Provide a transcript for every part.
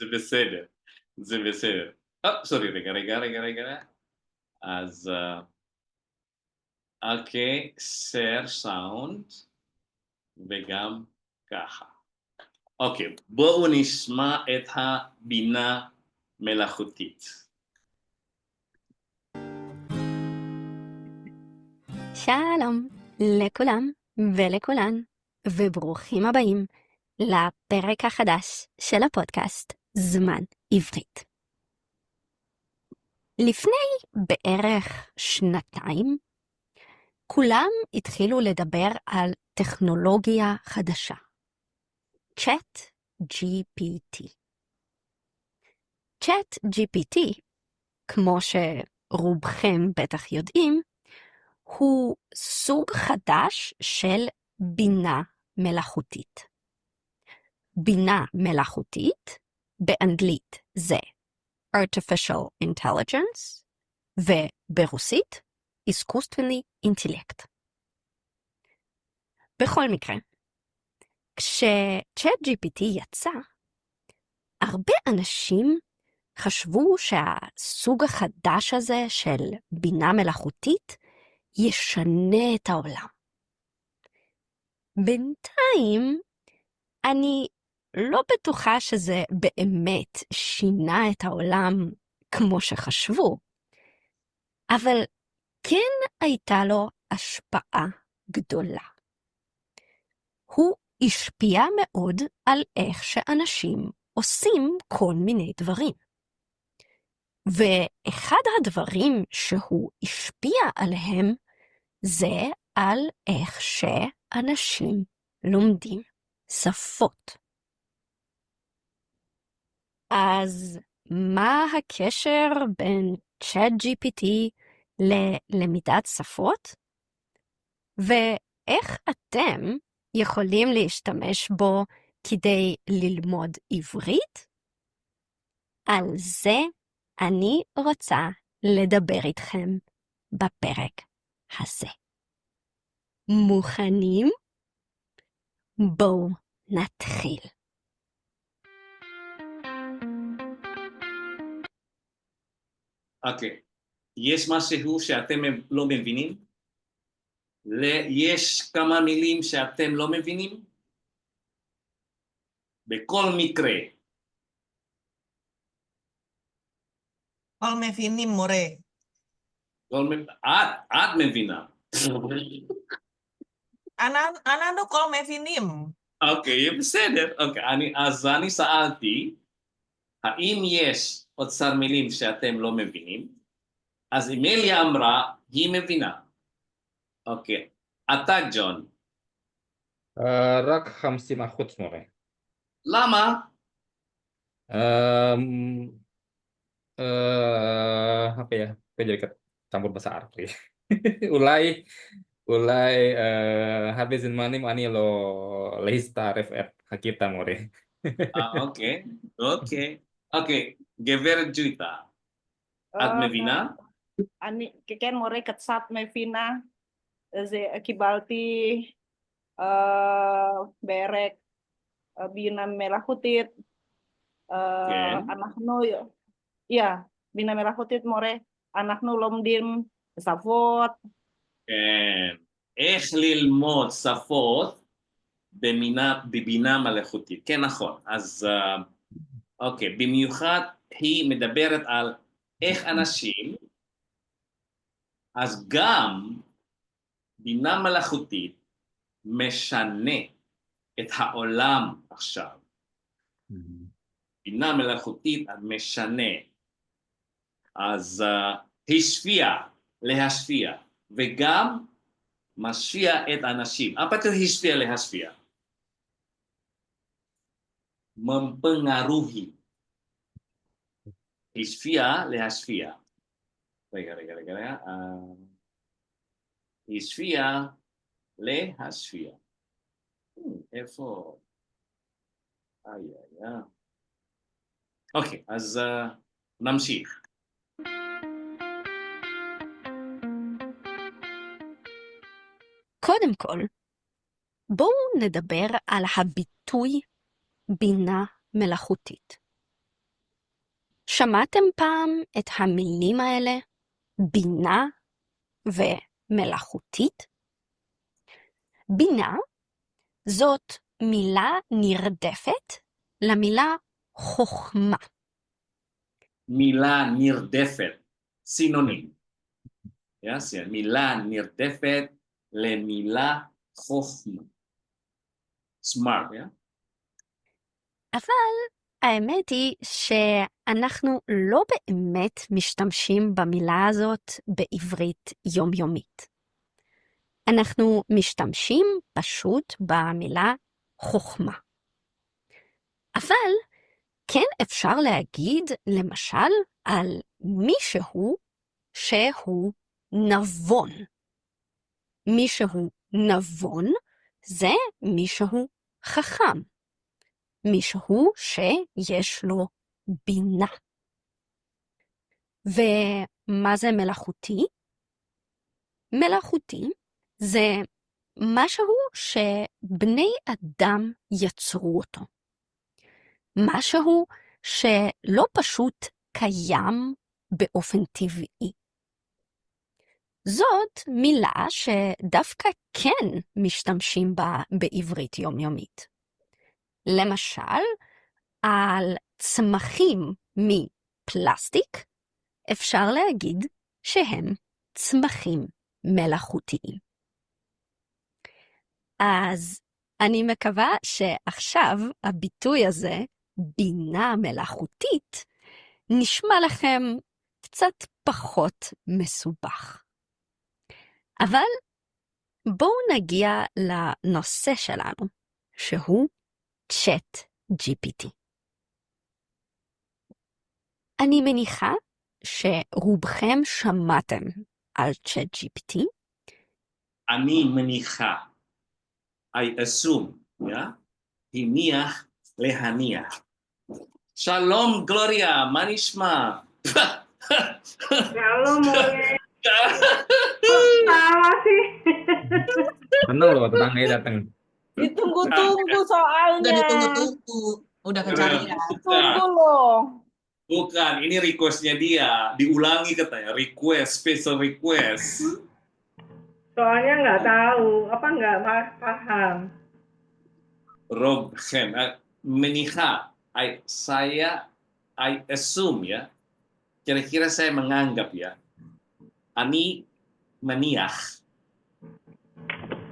זה בסדר, זה בסדר. סורי, רגע. אז, אוקיי, סר סאונד, וגם ככה. אוקיי, בואו נשמע את הבינה מלאכותית. שלום לכולם ולכולן, וברוכים הבאים לפרק החדש של הפודקאסט זמן עברית. לפני בערך שנתיים, כולם התחילו לדבר על טכנולוגיה חדשה, ChatGPT. ChatGPT, כמו שרובכם בטח יודעים, הוא סוג חדש של בינה מלאכותית. בינה מלאכותית, באנגלית זה artificial intelligence, וברוסית, искусственный интеллект. בכל מקרה, כש-ChatGPT יצא, הרבה אנשים חשבו שהסוג החדש הזה של בינה מלאכותית ישנה את העולם. בינתיים, אני לא בטוחה שזה באמת שינה את העולם כמו שחשבו, אבל כן הייתה לו השפעה גדולה. הוא השפיע מאוד על איך שאנשים עושים כל מיני דברים. ואחד הדברים שהוא השפיע עליהם זה על איך שאנשים לומדים שפות. אז מה הקשר בין ChatGPT ללמידת שפות? ואיך אתם יכולים להשתמש בו כדי ללמוד עברית? על זה אני רוצה לדבר איתכם בפרק הזה. מוכנים? בואו נתחיל. אוקיי, יש משהו שאתם לא מבינים? יש כמה מילים שאתם לא מבינים? בכל מקרה. כל מבינים מורה. את מבינה. אנחנו כל מבינים. אוקיי, בסדר. אוקיי, אז אני שאלתי, האם יש אוצר מילים שאתם לא מבינים? אז אמיליה אמרה, היא מבינה. אוקיי, אתה ג'ון. רק 50% מורה. למה? Apa ya? Aku jadi campur bahasa Arab ya. Ulay habis manim ani lo lista ref kita more. אוקיי. גברת ג'ויטה, את מבינה? אני כן מורה קצת מבינה, זה קיבלתי פרק בינה מלאכותית, אנחנו, בינה מלאכותית מורה, אנחנו לומדים שפות. כן, איך ללמוד שפות בבינה מלאכותית, כן נכון, אז אוקיי, במיוחד היא מדברת על איך אנשים, אז גם בינה מלאכותית משנה את העולם עכשיו. בינה מלאכותית משנה, אז השפיע, להשפיע, וגם משפיע את אנשים. apa itu השפיע להשפיע? mempengaruhi. השפיע להשפיע. רגע. השפיע להשפיע. איפה? אוקיי, אז נמשיך. קודם כל, בואו נדבר על הביטוי בינה מלאכותית. שמעתם פעם את המילים האלה? בינה ומלאכותית? בינה זאת מילה נרדפת למילה חוכמה. מילה נרדפת, סינונים. מילה נרדפת למילה חוכמה. smart, אבל האמת היא שאנחנו לא באמת משתמשים במילה הזאת בעברית יומיומית. אנחנו משתמשים פשוט במילה חוכמה. אבל כן אפשר להגיד למשל על מישהו שהוא נבון. מישהו נבון זה מישהו חכם. מישהו שיש לו בינה. ומה זה מלאכותי? מלאכותי זה משהו שבני אדם יצרו אותו. משהו שלא פשוט קיים באופן טבעי. זאת מילה שדווקא כן משתמשים בה בעברית יומיומית. למשל, על צמחים מפלסטיק אפשר להגיד שהם צמחים מלאכותיים. אז אני מקווה שעכשיו הביטוי הזה, בינה מלאכותית, נשמע לכם קצת פחות מסובך. אבל בואו נגיע לנושא שלנו, שהוא ChatGPT. אני מניחה שרובכם שמעתם על ChatGPT. אני מניחה, I assume, הניח להניח. שלום גלוריה, מה נשמע? Kalau mau salah sih. Seneng loh tetangganya datang. Ditunggu-tunggu Udah soalnya. ditunggu-tunggu. Udah kecarian. Tunggu loh. Bukan, ini request-nya dia. Diulangi katanya, request, special request. Soalnya nggak tahu, apa nggak paham. Rob Khem, meniha, I assume ya, kira-kira saya menganggap ya, Ani meniah,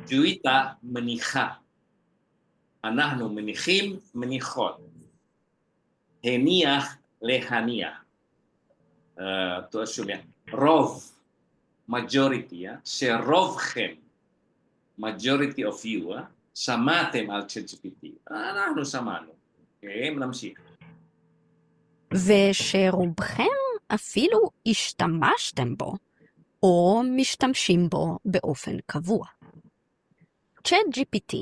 Juwita meniha, Anahnu menihim menihot, Heniah lehaniah, to assume ya, Rov, majority ya, Sherov Khem, majority of you ya, שמעתם על ChatGPT, אנחנו שמענו, נמשיך. ושרובכם אפילו השתמשתם בו, או משתמשים בו באופן קבוע. ChatGPT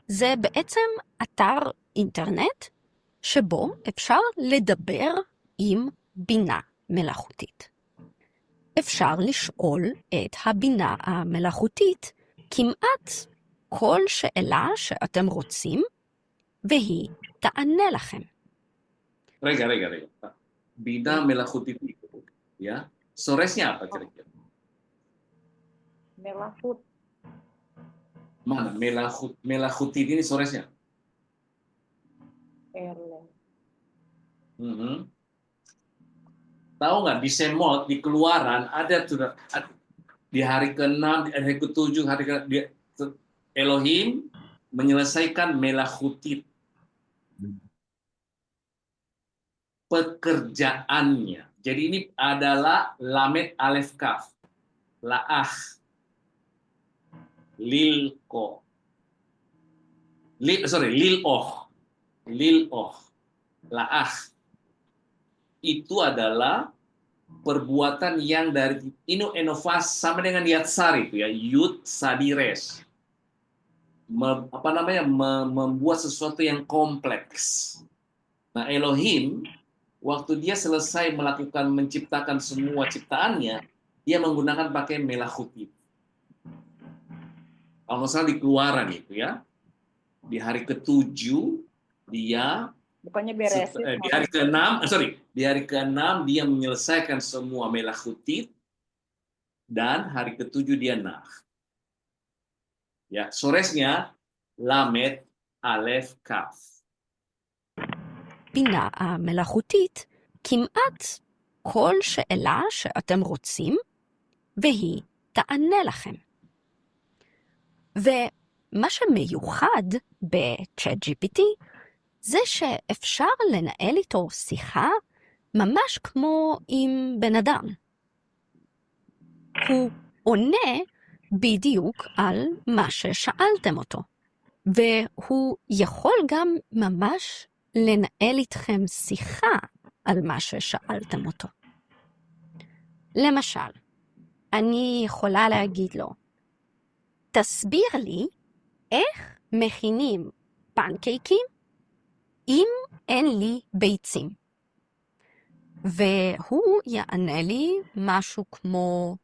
זה בעצם אתר אינטרנט, שבו אפשר לדבר עם בינה מלאכותית. אפשר לשאול את הבינה המלאכותית כמעט כל שאלה שאתם רוצים, והיא תענה לכם. רגע. בינה מלאכותית, ya. Soresnya apa kira-kira? Melahut. Mana melahutit ini soresnya? Erlen. Tahu nggak di Semot, di Keluaran ada tuh di hari ke-6, di hari ke-7, Elohim menyelesaikan melahutit pekerjaannya. Jadi ini adalah lamet alef kaf, laah, lilko, liloh, laah. Itu adalah perbuatan yang dari inu enovas sama dengan yatsar itu ya, yud sadires. Membuat sesuatu yang kompleks. Nah, Elohim waktu dia selesai menciptakan semua ciptaannya, dia menggunakan pakai melahutit. Kalau nggak salah di Keluaran itu ya, di hari ke-7 dia Bukannya beresin. Di hari ke-6, di hari ke-6 dia menyelesaikan semua melakutit, dan hari ke-7 dia nah. Ya, soresnya lamet, alef, kaf. בינה המלאכותית כמעט כל שאלה שאתם רוצים, והיא תענה לכם. ומה שמיוחד ב-ChatGPT זה שאפשר לנהל איתו שיחה ממש כמו עם בן אדם. הוא עונה בדיוק על מה ששאלתם אותו, והוא יכול גם ממש לנהל איתכם שיחה על מה ששאלתם אותו. למשל, אני יכולה להגיד לו, תסביר לי איך מכינים פנקייקים אם אין לי ביצים. והוא יענה לי משהו כמו,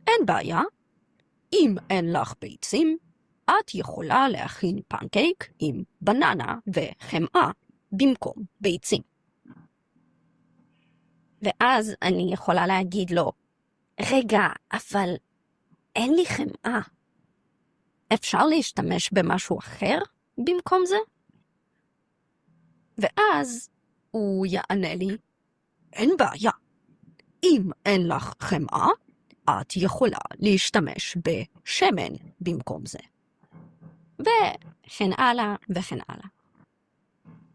אין בעיה, אם אין לך ביצים, את יכולה להכין פנקייק עם בננה וחמאה במקום ביצים. ואז אני יכולה להגיד לו, רגע, אבל אין לי חמאה. אפשר להשתמש במשהו אחר במקום זה? ואז הוא יענה לי, אין בעיה. אם אין לך חמאה, את יכולה להשתמש בשמן במקום זה. וכן הלאה וכן הלאה.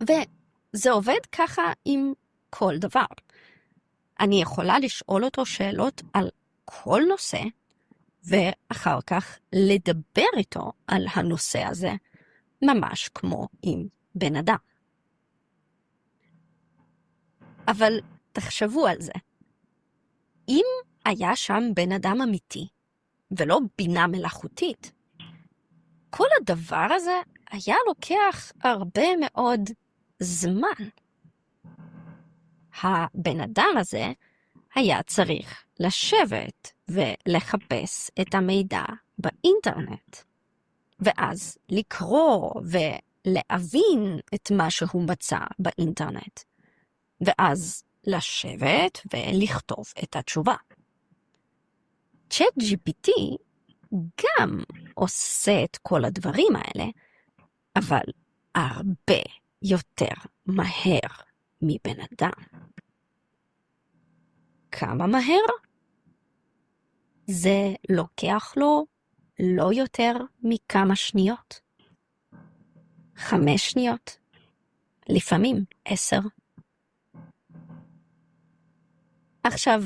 וזה עובד ככה עם כל דבר. אני יכולה לשאול אותו שאלות על כל נושא, ואחר כך לדבר איתו על הנושא הזה, ממש כמו עם בן אדם. אבל תחשבו על זה. אם היה שם בן אדם אמיתי, ולא בינה מלאכותית, כל הדבר הזה היה לוקח הרבה מאוד זמן. הבן אדם הזה היה צריך לשבת ולחפש את המידע באינטרנט, ואז לקרוא ולהבין את מה שהוא מצא באינטרנט, ואז לשבת ולכתוב את התשובה. ChatGPT גם עושה את כל הדברים האלה, אבל הרבה יותר מהר מבן אדם. כמה מהר? זה לוקח לו לא יותר מכמה שניות. 5 שניות, לפעמים 10. עכשיו,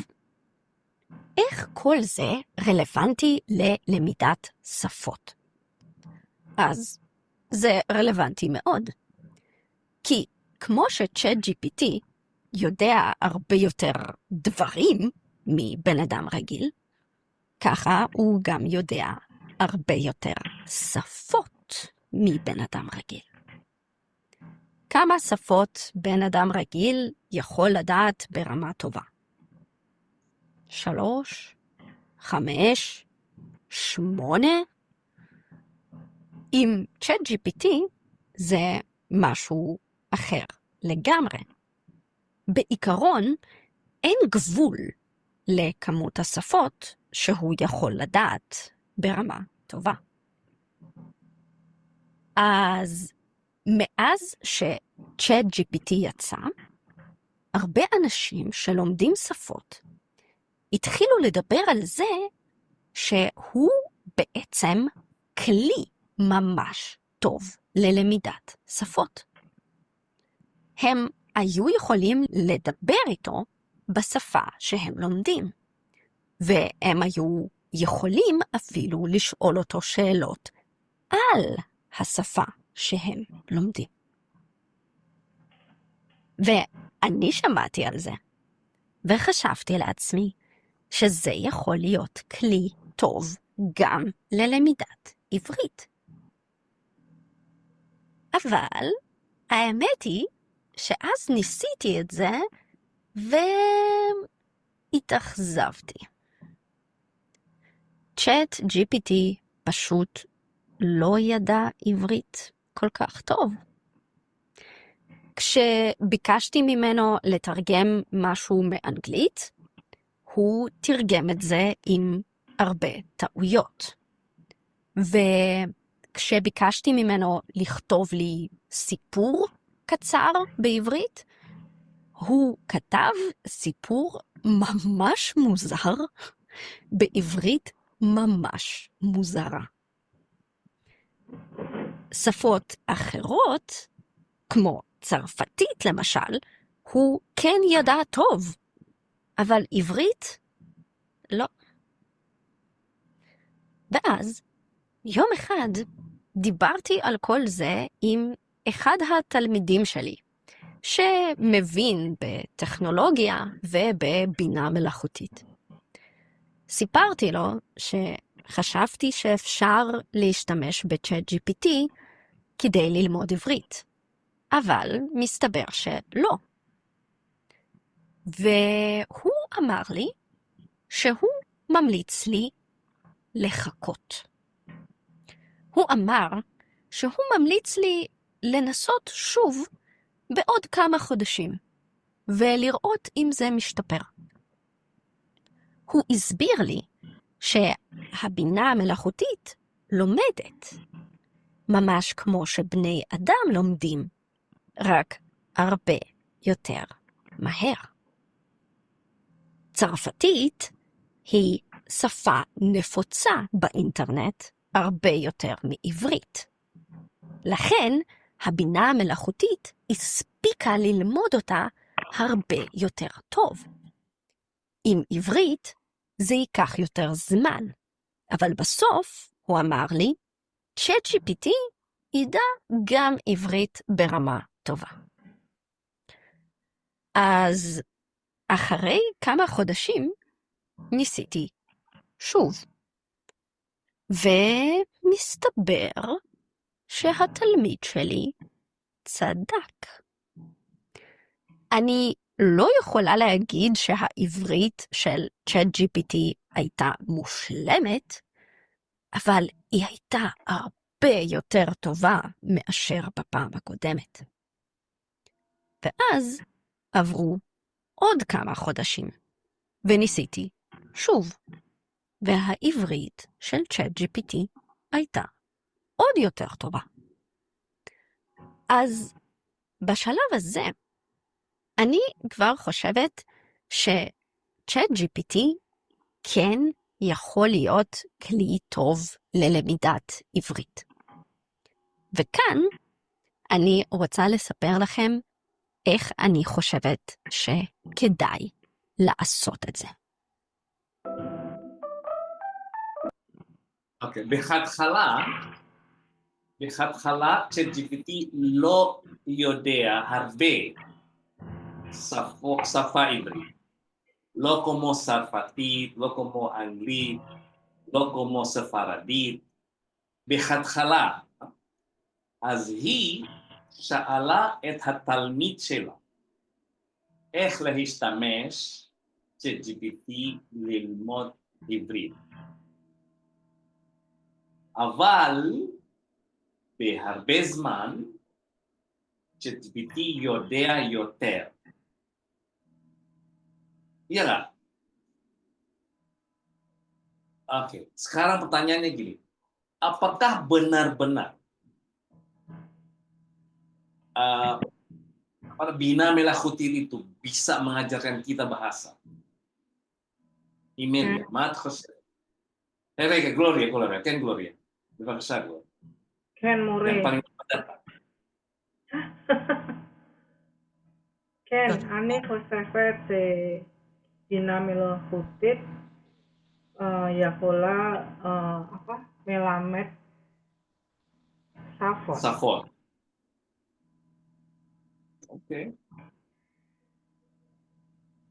איך כל זה רלוונטי ללמידת שפות? אז זה רלוונטי מאוד. כי כמו ש-ChatGPT יודע הרבה יותר דברים מבן אדם רגיל, ככה הוא גם יודע הרבה יותר שפות מבן אדם רגיל. כמה שפות בן אדם רגיל יכול לדעת ברמה טובה? 3, 5, 8? עם ChatGPT זה משהו אחר לגמרי. בעיקרון אין גבול לכמות השפות שהוא יכול לדעת ברמה טובה. אז מאז ש-ChatGPT יצא, הרבה אנשים שלומדים שפות התחילו לדבר על זה שהוא בעצם כלי ממש טוב ללמידת שפות. הם היו יכולים לדבר איתו בשפה שהם לומדים, והם היו יכולים אפילו לשאול אותו שאלות על השפה שהם לומדים. ואני שמעתי על זה, וחשבתי לעצמי שזה יכול להיות כלי טוב גם ללמידת עברית. אבל האמת היא שאז ניסיתי את זה והתאכזבתי. ChatGPT פשוט לא ידע עברית כל כך טוב. כשביקשתי ממנו לתרגם משהו מאנגלית, הוא תרגם את זה עם הרבה טעויות. וכשביקשתי ממנו לכתוב לי סיפור קצר בעברית, הוא כתב סיפור ממש מוזר בעברית ממש מוזרה. שפות אחרות, כמו צרפתית למשל, הוא כן ידע טוב, אבל עברית לא. ואז יום אחד דיברתי על כל זה עם אחד התלמידים שלי, שמבין בטכנולוגיה ובבינה מלאכותית. סיפרתי לו שחשבתי שאפשר להשתמש ב-ChatGPT כדי ללמוד עברית, אבל מסתבר שלא. והוא אמר לי שהוא ממליץ לי לחכות. הוא אמר שהוא ממליץ לי לנסות שוב בעוד כמה חודשים, ולראות אם זה משתפר. הוא הסביר לי שהבינה המלאכותית לומדת, ממש כמו שבני אדם לומדים, רק הרבה יותר מהר. צרפתית היא שפה נפוצה באינטרנט הרבה יותר מעברית. לכן, הבינה המלאכותית הספיקה ללמוד אותה הרבה יותר טוב. עם עברית זה ייקח יותר זמן, אבל בסוף הוא אמר לי, ChatGPT ידע גם עברית ברמה טובה. אז אחרי כמה חודשים ניסיתי שוב, ומסתבר שהתלמיד שלי צדק. אני לא יכולה להגיד שהעברית של ChatGPT הייתה מושלמת, אבל היא הייתה הרבה יותר טובה מאשר בפעם הקודמת. ואז עברו עוד כמה חודשים, וניסיתי שוב, והעברית של ChatGPT הייתה עוד יותר טובה. אז בשלב הזה, אני כבר חושבת ש-ChatGPT כן יכול להיות כלי טוב ללמידת עברית. וכאן אני רוצה לספר לכם איך אני חושבת שכדאי לעשות את זה. אוקיי, בהתחלה ChatGPT לא יודע הרבה שפה עברית. לא כמו צרפתית, לא כמו אנגלית, לא כמו ספרדית. בהתחלה, אז היא שאלה את התלמיד שלה איך להשתמש ChatGPT ללמוד עברית. אבל בהרבה זמן ChatGPT יודע יותר. Iya nggak? Oke, sekarang pertanyaannya gini. Apakah benar-benar Bina Melakutit itu bisa mengajarkan kita bahasa? Emailnya, Mat Jose. Gloria, Ken Gloria. Bebasar, Gloria. Ken More. Yang paling benar. כן, אני חושבת בינה מלאכותית יכולה מלמד שפות. שפות. אוקיי.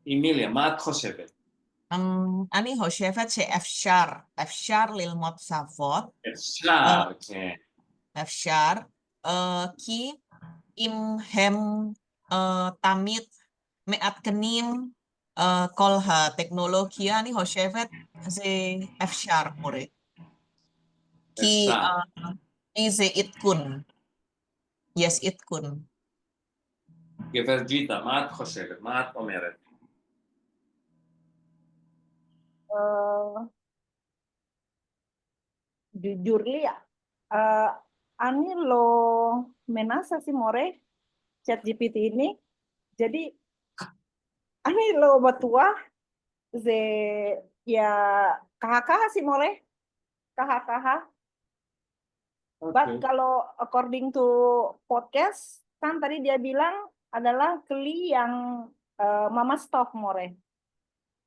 אמיליה, מה את חושבת? אני חושבת שאפשר ללמוד שפות. אפשר, כן. אפשר, כי אם הם תמיד מעדכנים כל הטכנולוגיה, אני חושבת זה אפשר מורה. כי זה עדכון. Yes, עדכון. גברת ג'יטה, מה את חושבת? מה את אומרת? Jujur li ya, ani lo menasa si more chat GPT ini. Jadi ani lo batua ze ya kaha si more kaha. But kalau according to podcast kan tadi dia bilang adalah kli yang mama stop more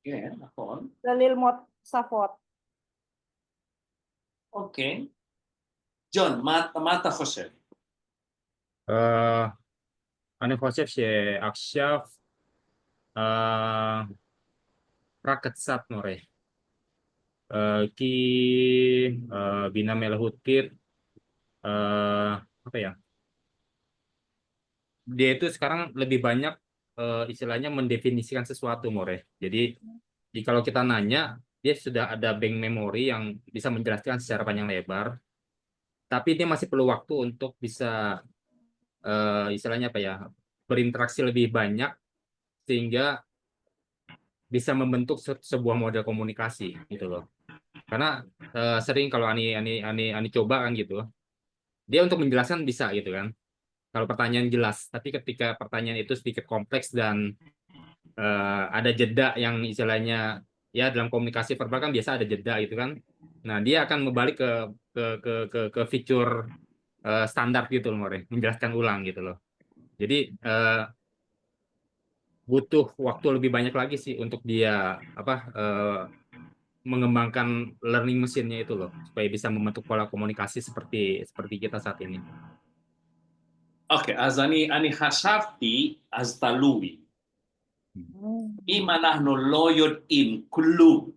כן, נכון. ללמוד שפות. אוקיי. ג'ון, מה אתה חושב? אני חושב שעכשיו רק קצת מורה. כי בינה מלאכותית apa ya? Dia itu sekarang lebih banyak istilahnya mendefinisikan sesuatu, more. Jadi kalau kita nanya, dia sudah ada bank memori yang bisa menjelaskan secara panjang lebar. Tapi dia masih perlu waktu untuk bisa istilahnya apa ya, berinteraksi lebih banyak sehingga bisa membentuk sebuah model komunikasi gitu loh. Karena sering kalau Ani coba kan gitu, dia untuk menjelaskan bisa gitu kan. Kalau pertanyaan jelas, tapi ketika pertanyaan itu sedikit kompleks dan ada jeda yang istilahnya ya dalam komunikasi verbal kan biasa ada jeda gitu kan. Nah, dia akan membalik ke fitur standar gitu loh, More, menjelaskan ulang gitu loh. Jadi butuh waktu lebih banyak lagi sih untuk dia mengembangkan learning mesinnya itu loh, supaya bisa membentuk pola komunikasi seperti kita saat ini. אוקיי, אז אני חשבתי, אז תלוי. אם אנחנו לא יודעים כלום,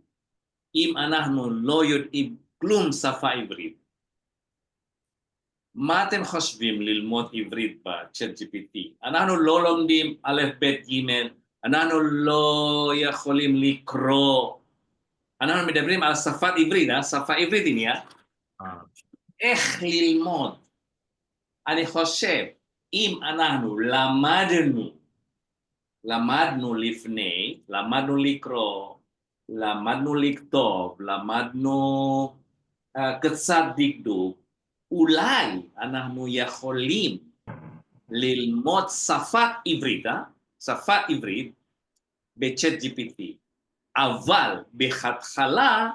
אם אנחנו לא יודעים כלום שפה עברית, מה אתם חושבים ללמוד עברית ב-Chat GPT? אנחנו לא לומדים א', ב', ג', אנחנו לא יכולים לקרוא, אנחנו מדברים על שפת עברית, שפה עברית ini ya. איך ללמוד? אני חושב, אם אנחנו למדנו לפני, למדנו לקרוא, למדנו לכתוב, למדנו קצת דקדוק, אולי אנחנו יכולים ללמוד שפה עברית ב-Chat GPT, אבל בהתחלה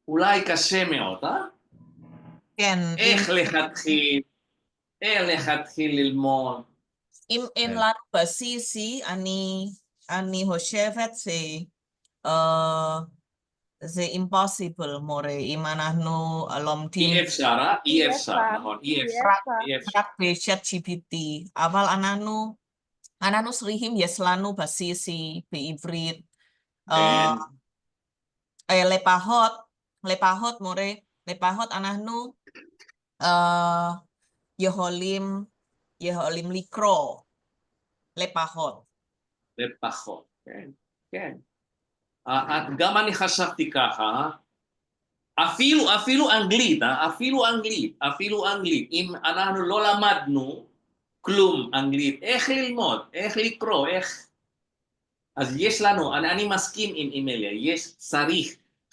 אולי קשה מאוד, כן, איך להתחיל ללמוד. אם אין לנו בסיס, אני חושבת זה impossible, מורה, אם אנחנו לומדים אי אפשר, נכון, אי אפשר. רק ב-Chat GPT, אבל אנחנו צריכים, יש לנו בסיס בעברית, לפחות, מורה, לפחות אנחנו יכולים לקרוא, לפחות. לפחות, כן, כן. גם אני חשבתי ככה, אפילו אנגלית, אפילו אנגלית, אם אנחנו לא למדנו כלום אנגלית, איך ללמוד, איך לקרוא, איך... אז יש לנו, אני מסכים עם אמיליה,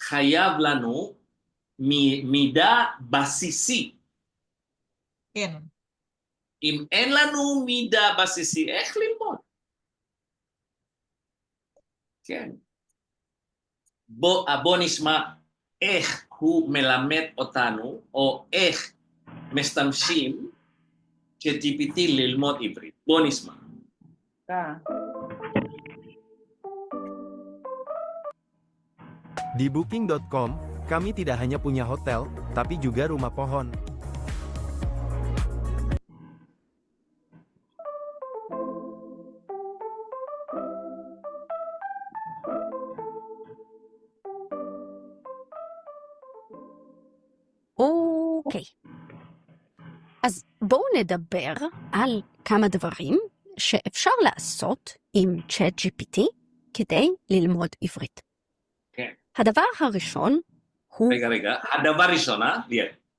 חייב לנו מידע בסיסי. כן. אם אין לנו מידע בסיסי, איך ללמוד? כן. בוא נשמע איך הוא מלמד אותנו, או איך משתמשים ש-GPT ללמוד עברית. בוא נשמע. Di Booking.com, kami tidak hanya punya hotel, tapi juga rumah pohon. אוקיי. אז בואו נדבר על כמה דברים שאפשר לעשות עם ChatGPT כדי ללמוד עברית. כן. הדבר הראשון הוא... רגע, הדבר ראשון,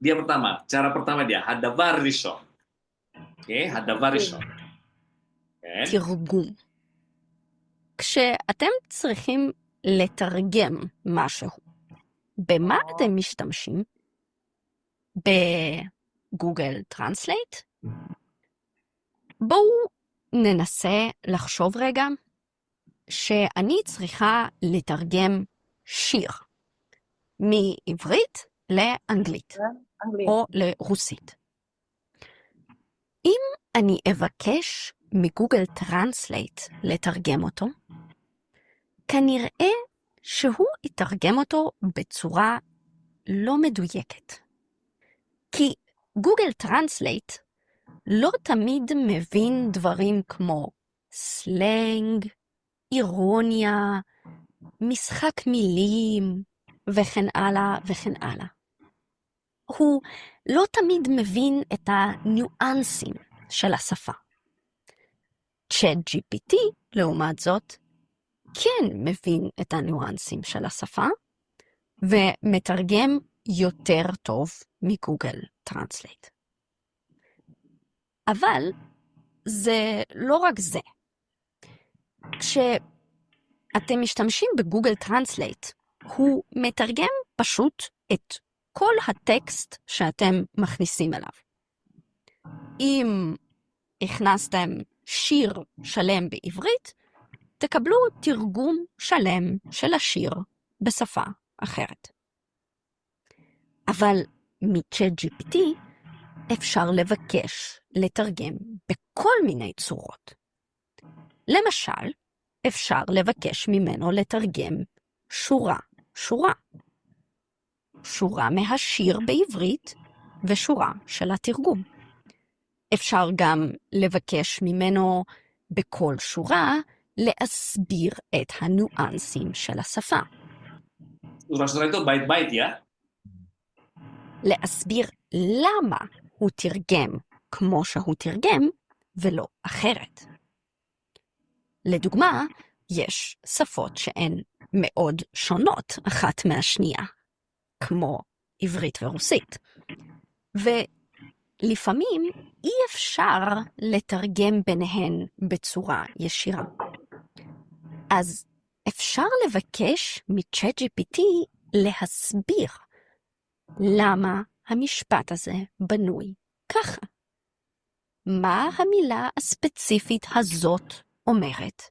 dia pertama, cara pertama dia, הדבר ראשון. אוקיי? הדבר ראשון. כן? תרגום. כשאתם צריכים לתרגם משהו, במה אתם משתמשים? בגוגל טרנסלייט? בואו ננסה לחשוב רגע שאני צריכה לתרגם שיר מעברית לאנגלית אנגלית. או לרוסית. אם אני אבקש מגוגל טרנסלייט לתרגם אותו, כנראה שהוא יתרגם אותו בצורה לא מדויקת. כי גוגל טרנסלייט לא תמיד מבין דברים כמו סלנג, אירוניה, משחק מילים, וכן הלאה וכן הלאה. הוא לא תמיד מבין את הניואנסים של השפה. ChatGPT, לעומת זאת, כן מבין את הניואנסים של השפה, ומתרגם יותר טוב מגוגל טרנסלייט. אבל זה לא רק זה. כשאתם משתמשים בגוגל טרנסלייט, הוא מתרגם פשוט את כל הטקסט שאתם מכניסים אליו. אם הכנסתם שיר שלם בעברית, תקבלו תרגום שלם של השיר בשפה אחרת. אבל מ-ChatGPT אפשר לבקש לתרגם בכל מיני צורות. למשל, אפשר לבקש ממנו לתרגם שורה. שורה מהשיר בעברית ושורה של התרגום. אפשר גם לבקש ממנו בכל שורה להסביר את הניואנסים של השפה. Sura-sura itu bait-bait ya. להסביר למה הוא תרגם כמו שהוא תרגם ולא אחרת. לדוגמה, יש שפות שהן מאוד שונות אחת מהשנייה, כמו עברית ורוסית. ולפעמים אי אפשר לתרגם ביניהן בצורה ישירה. אז אפשר לבקש מ-ChatGPT להסביר למה המשפט הזה בנוי ככה. מה המילה הספציפית הזאת אומרת?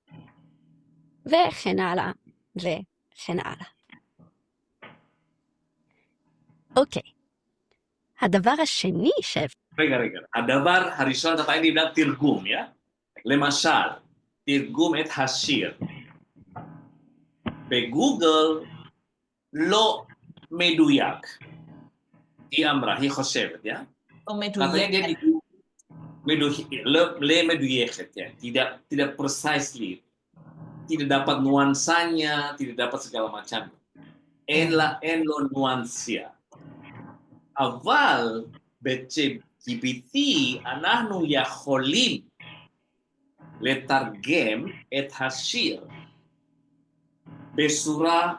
וכן הלאה, וכן הלאה. אוקיי. הדבר השני רגע. הדבר הראשון אתה תגיד לי תרגום, ya? למשל, תרגום את השיר. בגוגל לא מדויק. היא אמרה, היא חושבת, ya? לא Katanya dia meduyeket ya, tidak precisely, tidak dapat nuansanya, tidak dapat segala macam. אין לו ניואנסיה. אבל ב-GPT אנחנו יכולים לתרגם את השיר בשורה,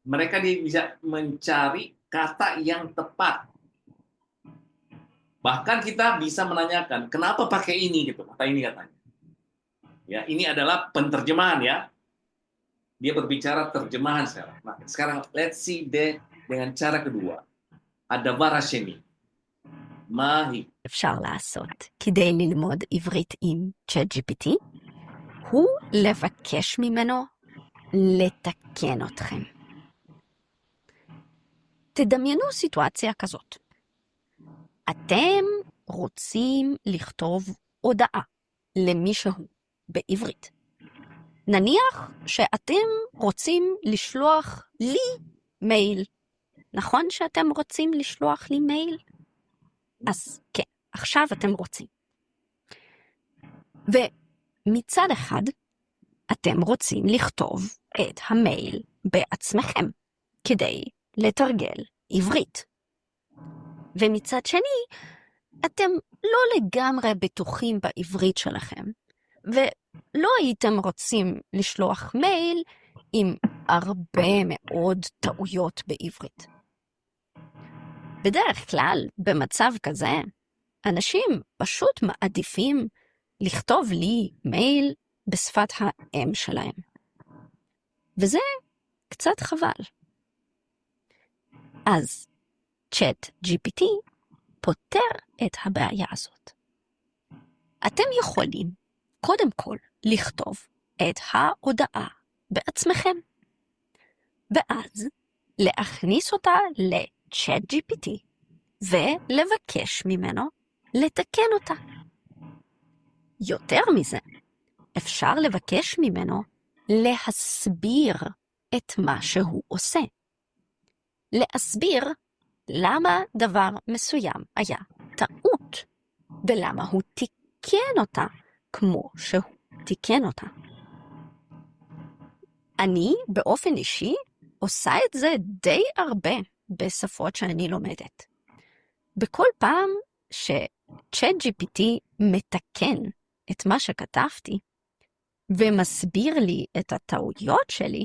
mereka bisa mencari kata yang tepat. Bahkan kita bisa menanyakan, kenapa pakai ini gitu, kata ini katanya. Ya, ini adalah penterjemahan ya. Dia berbicara terjemahan sekarang. Nah, sekarang let's see dengan cara kedua. Ada barasheni. Mahi. אפשר לעשות כדי ללמוד עברית עם ChatGPT, הוא לבקש ממנו לתקן אתכם. תדמיינו סיטואציה כזאת. אתם רוצים לכתוב הודעה למישהו בעברית. נניח שאתם רוצים לשלוח לי מייל. נכון שאתם רוצים לשלוח לי מייל? אז כן, עכשיו אתם רוצים. ומצד אחד, אתם רוצים לכתוב את המייל בעצמכם, כדי לתרגל עברית. ומצד שני, אתם לא לגמרי בטוחים בעברית שלכם, ולא הייתם רוצים לשלוח מייל עם הרבה מאוד טעויות בעברית. בדרך כלל, במצב כזה, אנשים פשוט מעדיפים לכתוב לי מייל בשפת האם שלהם. וזה קצת חבל. אז צ'אט GPT פותר את הבעיה הזאת. אתם יכולים קודם כל לכתוב את ההודעה בעצמכם, ואז להכניס אותה לצ'אט GPT ולבקש ממנו לתקן אותה. יותר מזה, אפשר לבקש ממנו להסביר את מה שהוא עושה. להסביר למה דבר מסוים היה טעות, ולמה הוא תיקן אותה כמו שהוא תיקן אותה. אני באופן אישי עושה את זה די הרבה בשפות שאני לומדת. בכל פעם שצ'אט GPT מתקן את מה שכתבתי, ומסביר לי את הטעויות שלי,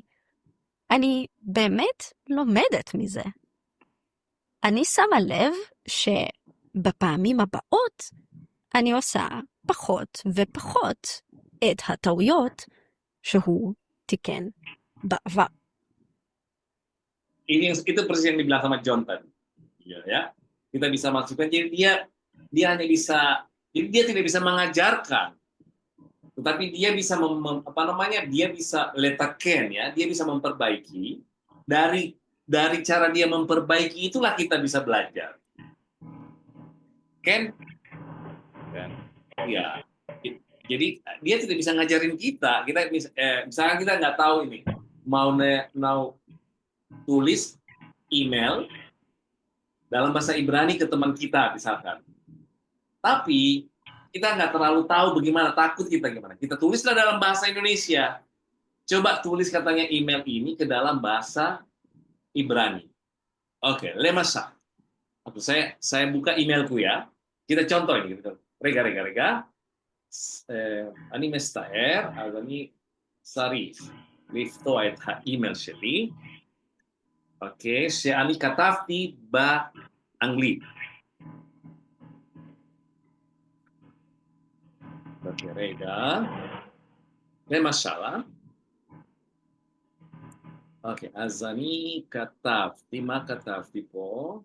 אני באמת לומדת מזה. אני שמה לב שבפעמים הבאות אני עושה פחות ופחות את הטעויות שהוא תיקן בעבר. Itu persis yang dibilang sama John tadi. Ya. Kita bisa masukkan, jadi dia hanya bisa, jadi dia tidak bisa mengajarkan, tetapi dia bisa dia bisa letakkan, ya, dia bisa memperbaiki. Dari cara dia memperbaiki itulah kita bisa belajar. Kan? Ya. Jadi dia tidak bisa ngajarin kita. Misalnya kita nggak tahu ini mau tulis email dalam bahasa Ibrani ke teman kita misalkan. Tapi kita nggak terlalu tahu bagaimana, takut kita gimana. Kita tulislah dalam bahasa Indonesia. Coba tulis katanya email ini ke dalam bahasa Ibrani. Oke, lemasa. Atau saya buka emailku ya. Kita contoh ini. Rega. אני מסתער, אז אני צריך לפתוח את האימייל שלי, אוקיי, שאני כתבתי באנגלית. אוקיי, רגע. למשל, אוקיי, אז אני כתבתי, מה כתבתי פה?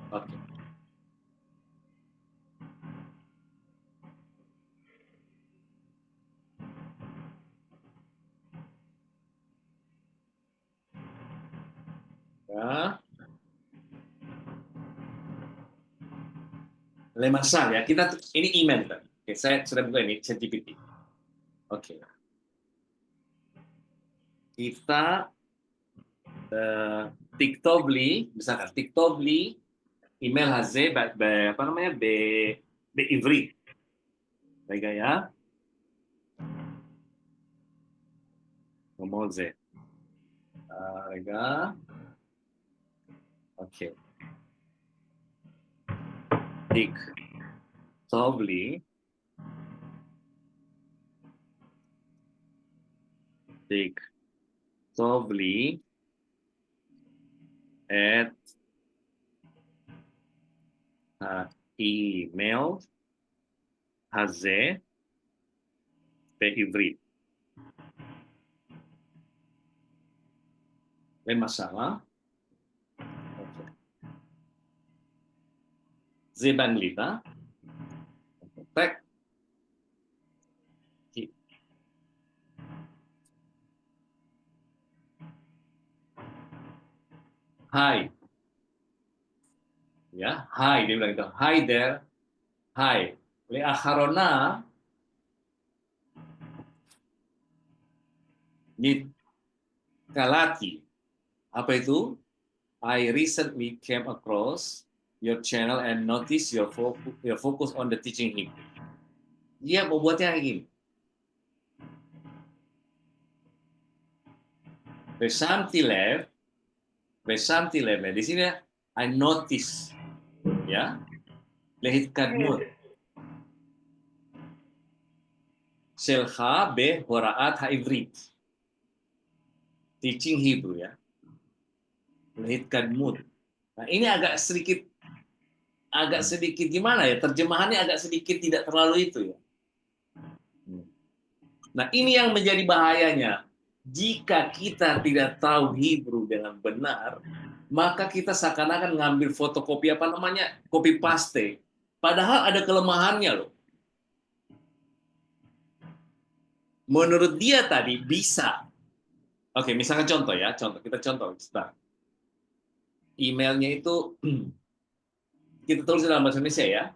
Oke. Ya. Lemasal ya, kita ini email kan. Oke, saya sudah buka ini Chat GPT. Oke. Kita TikTok beli, misalkan TikTok beli email הזה, apa namanya, בעברית. רגע, ya. ngomong זה. רגע. אוקיי. TikTok בלי. TikTok בלי. את האימייל הזה בעברית. למשל, זה באנגלית, טק. Hi. Ya, hi, dia bilang gitu. Hi there. Hi. לאחרונה נתקלתי. Apa itu? I recently came across your channel and noticed your focus on the teaching English. Dia membuatnya kayak gini. ושמתי לב, di sini I notice, ya, להתקדמות. Selha Horaat Ha'ivrit. Teaching Hebrew ya. Melahirkan mood. Nah, ini agak sedikit gimana ya? Terjemahannya agak sedikit tidak terlalu itu ya. Nah, ini yang menjadi bahayanya. Jika kita tidak tahu Hebrew dengan benar, maka kita seakan-akan ngambil fotokopi copy paste. Padahal ada kelemahannya loh. Menurut dia tadi bisa. Oke, misalkan contoh. Kita contoh. Sebentar. Emailnya itu kita tulis dalam bahasa Indonesia ya.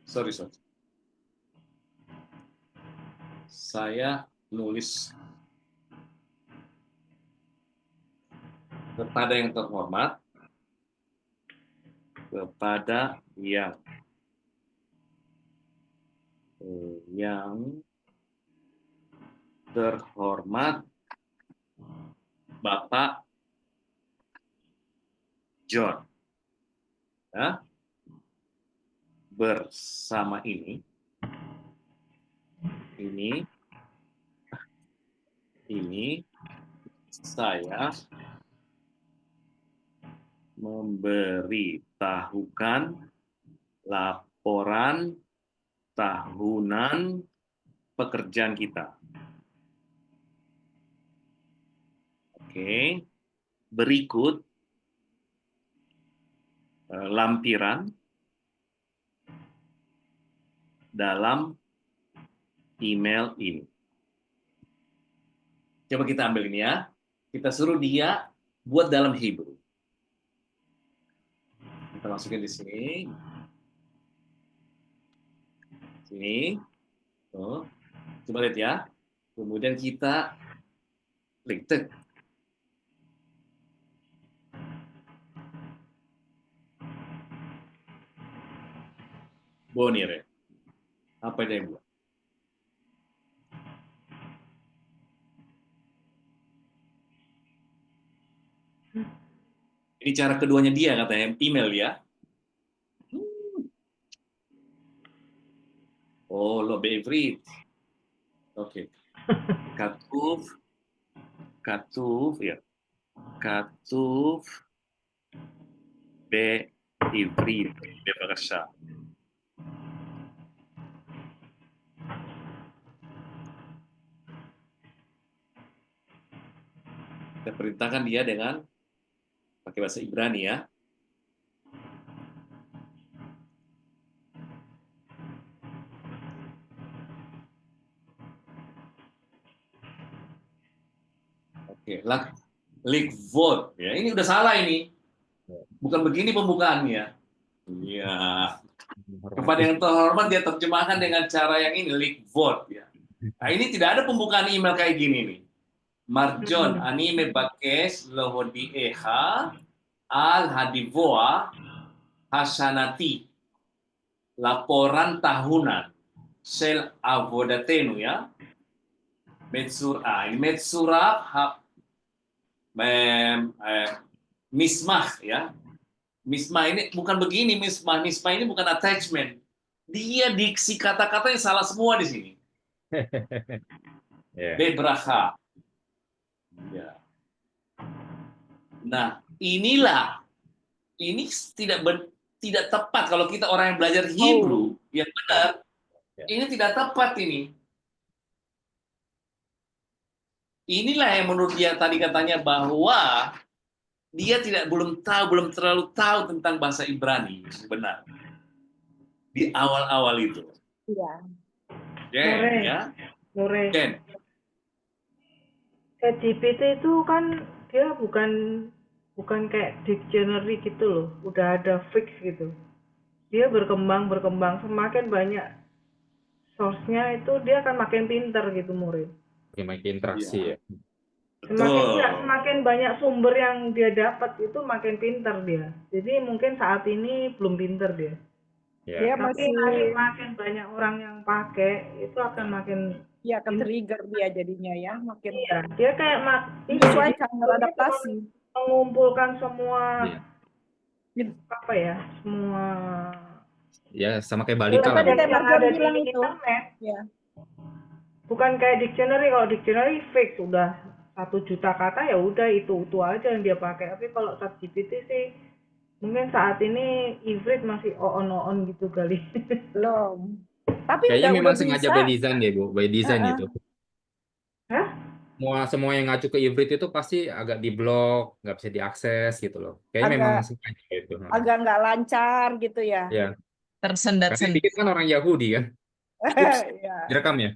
Sorry. Saya nulis kepada yang terhormat, kepada yang terhormat Bapak John. Ya. Bersama ini saya memberitahukan laporan tahunan pekerjaan kita. Oke. Berikut lampiran dalam email ini. Coba kita ambil ini ya. Kita suruh dia buat dalam Hebrew. Kita masukin di sini. Sini. Tuh. Coba lihat ya. Kemudian kita klik. Bonire. Apa yang dia buat? Ini cara keduanya dia katanya, email ya. Oh, lo בעברית. Oke. כתוב בעברית, בבקשה. Kita perintahkan dia dengan pakai bahasa Ibrani ya. Oke, likvod ya. Ini udah salah ini. Bukan begini pembukaannya. Iya. Kepada yang terhormat dia terjemahkan dengan cara yang ini, likvod ya. Nah, ini tidak ada pembukaan email kayak gini nih. Marjon, ani mebakes lohodieha al hadivoa hasanati. Laporan tahunan sel avodatenu ya. Metsura, ini metsura mismah ya. Mismah ini bukan begini, mismah ini bukan attachment. Dia diksi kata-katanya salah semua di sini. Bebraha. Ya. Nah, ini tidak tepat kalau kita orang yang belajar Hebrew yang benar. Ini tidak tepat ini. Inilah yang menurut dia tadi katanya bahwa dia belum terlalu tahu tentang bahasa Ibrani benar di awal-awal itu. Iya. Ya. More. Ken. ChatGPT itu kan dia bukan kayak dictionary gitu loh, udah ada fix gitu. Dia berkembang, semakin banyak source-nya itu dia akan makin pintar gitu murid. Makin interaksi ya. Semakin banyak sumber yang dia dapat itu makin pintar dia. Jadi mungkin saat ini belum pintar dia. Dia Tapi masih makin banyak orang yang pakai itu akan makin akan trigger dia jadinya ya, makin dia kayak menyesuaikan, beradaptasi. mengumpulkan semua Iya. apa ya, semua Ya sama kayak balita Yang lah. tadi yang Teh Marjon ada di bilang itu. internet. Ya. Bukan kayak dictionary. Kalau dictionary fix udah 1 juta kata, ya udah itu aja yang dia pakai. Tapi kalau ChatGPT sih mungkin saat ini Ivrit masih on gitu kali. Belum. Tapi Kayaknya udah memang sengaja bisa. by design deh, Bu. By design Heeh. itu. Hah? Semua yang ngacu ke Ivrit itu pasti agak diblok, nggak bisa diakses gitu loh. Kayaknya memang Agak sengaja itu. agak nggak lancar gitu ya. Ya, karena yang Tersendat-sendat. bikin kan orang Yahudi kan. Ups, Ya. direkam ya?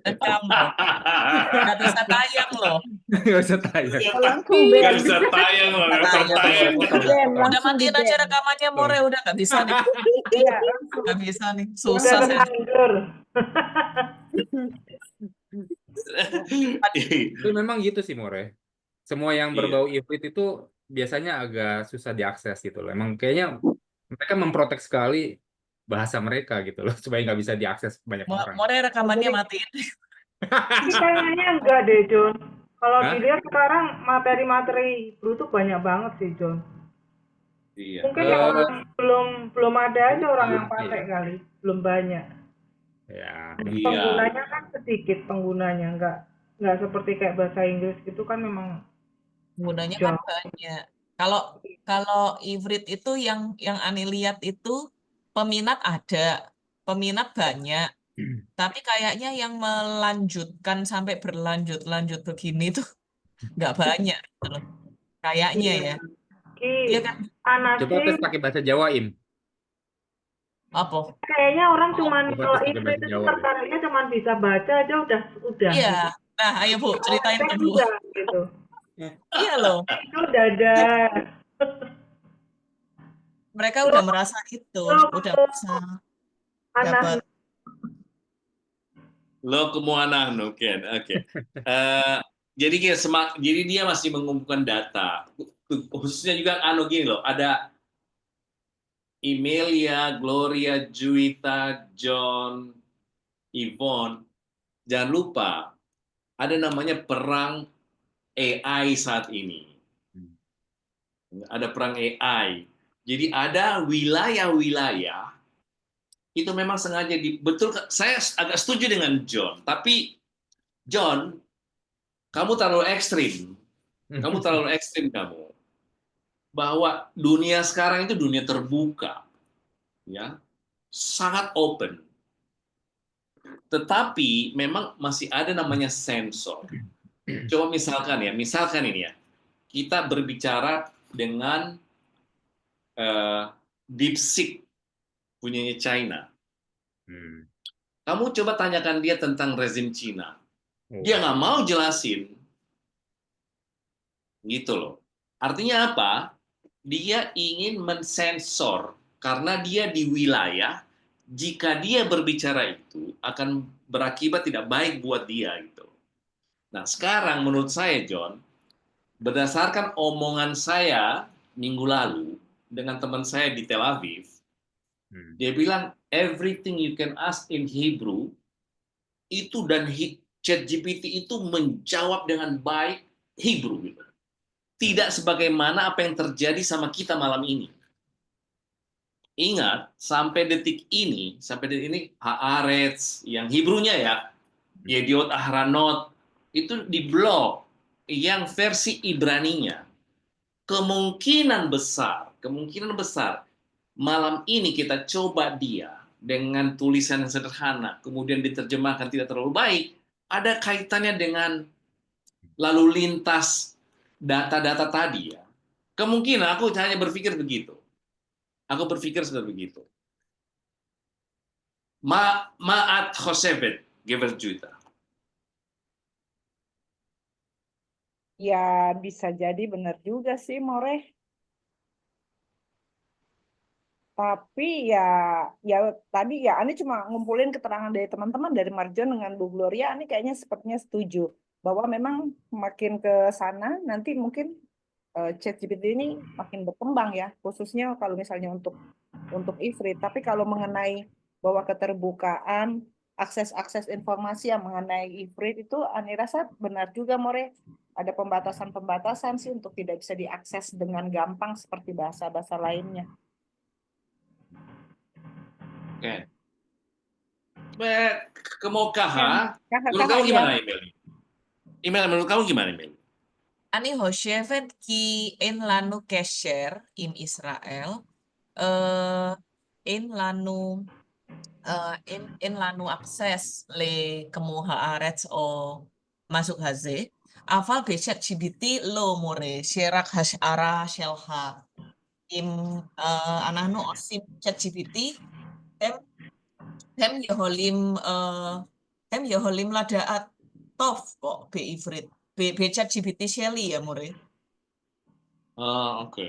Rekam loh. Nggak bisa tayang loh. Nggak bisa tayang. Langsung Gak ban. bisa tayang loh, gak bisa Tayang. tayang. Di ban, Udah langsung di matiin aja ban. rekamannya More, udah nggak bisa nih. Iya, langsung. Nggak bisa nih. Udah Susah sih. terlanjur. Itu memang gitu sih, More. Semua yang Iya. berbau Ivrit itu biasanya agak susah diakses gitu loh. Emang kayaknya mereka memprotek sekali bahasa mereka gitu loh, supaya nggak bisa diakses banyak orang. More rekamannya Jadi- matiin. Tapi kayaknya enggak deh, John. Kalau Hah? dilihat sekarang materi-materi Hebrew tuh banyak banget sih, John. Iya. Mungkin yang orang belum ada aja orang yang belum, pakai iya. kali, belum banyak. Ya, Iya. Penggunanya kan sedikit penggunanya, nggak seperti kayak bahasa Inggris gitu kan memang Gunanya kan jauh. banyak. Kalau Ivrit itu yang Ani lihat itu peminat ada, peminat banyak. Tapi kayaknya yang melanjutkan sampai berlanjut-lanjut begini tuh nggak banyak gitu loh. Kayaknya ya. Iya kan? Anak coba tes sih pakai bahasa Jawa, Im. Apa? kayaknya orang cuman Coba kalau tes pakai itu bahasa Jawa deh. tertariknya cuman bisa baca aja udah Iya. gitu. Nah, ayo Bu, ceritain Teks tuh Bu. enggak gitu. Iya loh. Itu udah ada. Mereka udah merasa itu, udah merasa dapat. Anak Lo kemana Ken? Oke. Jadi jadi dia masih mengumpulkan data. Khususnya juga gini loh, ada Emilia, Gloria, Juwita, John, Yvonne. Jangan lupa ada namanya perang AI saat ini. Ada perang AI. Jadi ada wilayah-wilayah itu memang sengaja betul, saya agak setuju dengan John, tapi John, kamu terlalu ekstrim. Kamu terlalu ekstrim kamu. Bahwa dunia sekarang itu dunia terbuka. Ya. Sangat open. Tetapi memang masih ada namanya sensor. Coba misalkan ini ya. Kita berbicara dengan DeepSeek punyanya China. Kamu coba tanyakan dia tentang rezim Cina. Dia nggak mau jelasin. Gitu loh. Artinya apa? Dia ingin mensensor karena dia di wilayah, jika dia berbicara itu akan berakibat tidak baik buat dia gitu. Nah, sekarang menurut saya John, berdasarkan omongan saya minggu lalu dengan teman saya di Tel Aviv, dia bilang everything you can ask in Hebrew itu, dan ChatGPT itu menjawab dengan baik Hebrew gitu. Tidak sebagaimana apa yang terjadi sama kita malam ini. Ingat, sampai detik ini Haaretz yang Hebrunya ya, Yediot Ahranot itu diblok, yang versi Ibraninya. Kemungkinan besar malam ini kita coba dia dengan tulisan yang sederhana, kemudian diterjemahkan tidak terlalu baik, ada kaitannya dengan lalu lintas data-data tadi ya. Kemungkinan aku hanya berpikir begitu. Aku berpikir seperti begitu. Ma'at Khosebet, Geber Juta. Ya bisa jadi benar juga sih More. Tapi ya tadi ya Ani cuma ngumpulin keterangan dari teman-teman dari Marjon dengan Bu Gloria. Ani kayaknya sepertinya setuju bahwa memang makin ke sana nanti mungkin ChatGPT ini makin berkembang ya, khususnya kalau misalnya untuk Ivrit. Tapi kalau mengenai bahwa keterbukaan akses informasi yang mengenai Ivrit itu Ani rasa benar juga More. ada pembatasan-pembatasan sih untuk tidak bisa diakses dengan gampang seperti bahasa-bahasa lainnya. Oke. Kemokaha, menurut Kakak kamu ya, gimana, Emil? Emil, menurut kamu gimana, Emil? אני חושבת כי אין לנו קשר עם ישראל, אין לנו, אין לנו access לכמו הארץ או משהו הזה, אבל בצ'אט GPT לא מורה, שרק השערה שלך. אם אנחנו עושים צ'אט GPT, הם יכולים לדעת טוב kok בעברית. בצ'אט GPT שלי ya מורה. Oke.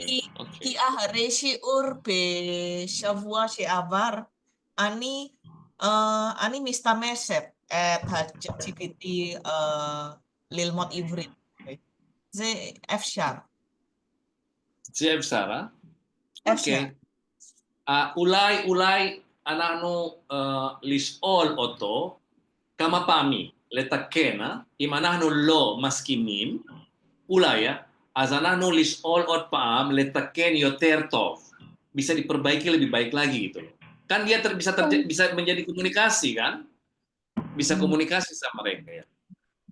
כי אחרי שיעור בשבוע שעבר, אני משתמשת את ה-chat GPT ללמוד עברית. זה אפשר. זה אפשר, אה? אפשר. אוקיי. אולי אנחנו לשאול אותו כמה פעמים, לתקן, אם אנחנו לא מסכימים, אולי, אז אנחנו לשאול עוד פעם, לתקן יותר טוב. Bisa diperbaiki lebih baik lagi gitu. Kan dia bisa menjadi komunikasi kan? Bisa komunikasi sama mereka ya.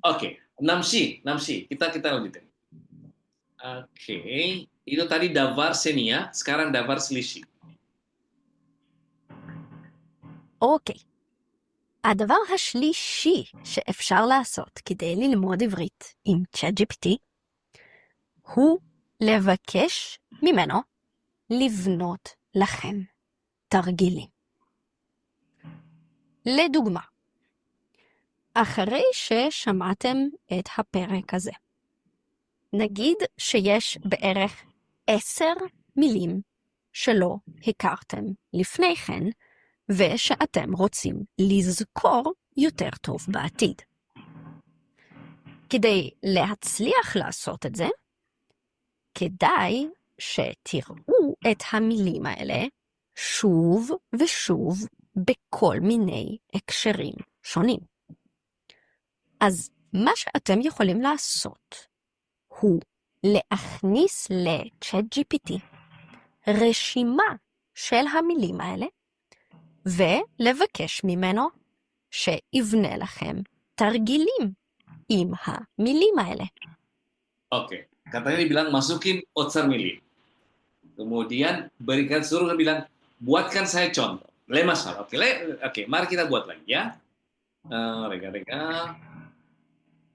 Oke, Namsi, kita lanjutin. Oke, itu tadi davar senia, sekarang davar selisih. אוקיי. הדבר השלישי שאפשר לעשות כדי ללמוד עברית עם ChatGPT הוא לבקש ממנו לבנות לכם תרגילים. לדוגמה, אחרי ששמעתם את הפרק הזה, נגיד שיש בערך 10 מילים שלא הכרתם לפני כן, ושאתם רוצים לזכור יותר טוב בעתיד. כדי להצליח לעשות את זה, כדאי שתראו את המילים האלה שוב ושוב בכל מיני הקשרים שונים. אז מה שאתם יכולים לעשות הוא להכניס ל-ChatGPT רשימה של המילים האלה ולבקש ממנו שיבנה לכם תרגילים עם המילים האלה. Oke, katanya dibilang masukin otsar milim. Kemudian suruh bilang buatkan saya contoh. Lemasal. Oke, mari kita buat lagi ya. Rega.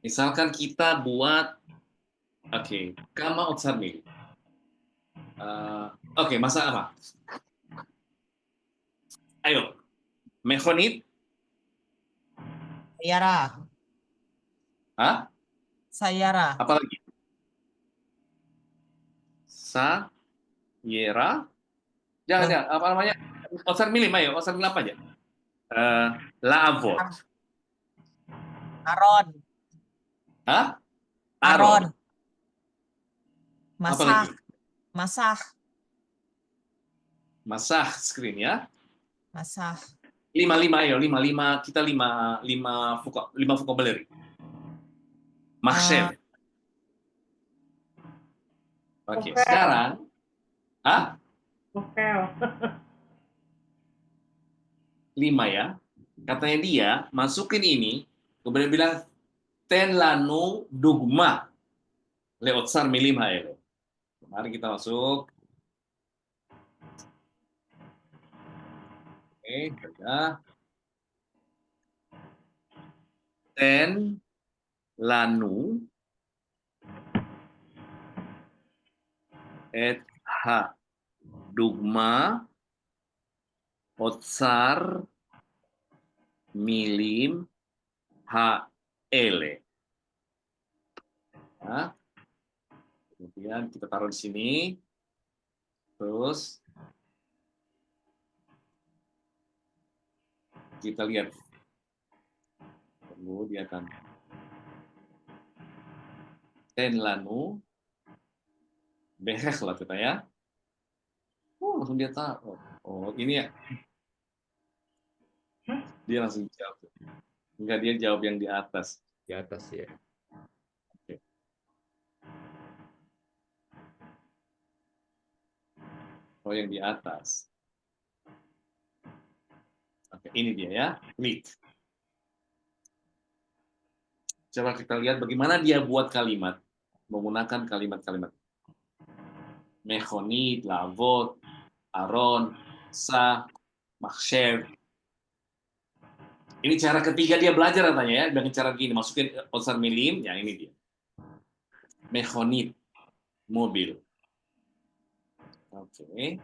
Misalkan kita buat kama otsar milim. Masa apa? Ayo, mehonit. Sayara. Hah? Sayara. Apa lagi? Sayera. Jangan, apa namanya? Otsar milim, ayo. Otsar milim apa aja? Lavot. Aron. Hah? Aron. Apa Masak. lagi? Masak. Masak screen ya. Masak. 5 ayo, 5 kita 5 vocabulary. Maksud. Oke, sekarang Oke. 5 ya. Katanya dia masukin ini, kemudian bilang ten lanu dugma leotsar milim haelo. Mari kita masuk. Oke, sudah. Ten lanu et ha dugma otsar milim ha ele. Nah, kemudian kita taruh di sini. Terus kita lihat. Tunggu, dia akan ten lanu behek lah kita ya. Langsung dia tahu. Oh, ini ya. Dia langsung jawab. Enggak, dia jawab yang di atas. Di atas ya. Oke. Oh, yang di atas. Oke, ini dia ya. Klik. Coba kita lihat bagaimana dia buat kalimat. Menggunakan kalimat-kalimat. Mechonit, lavot, aron, sa, makshev. Ini cara ketiga dia belajar katanya ya. Dengan cara gini. Masukin otsar milim. Ya, ini dia. Mechonit. Mobil. Oke.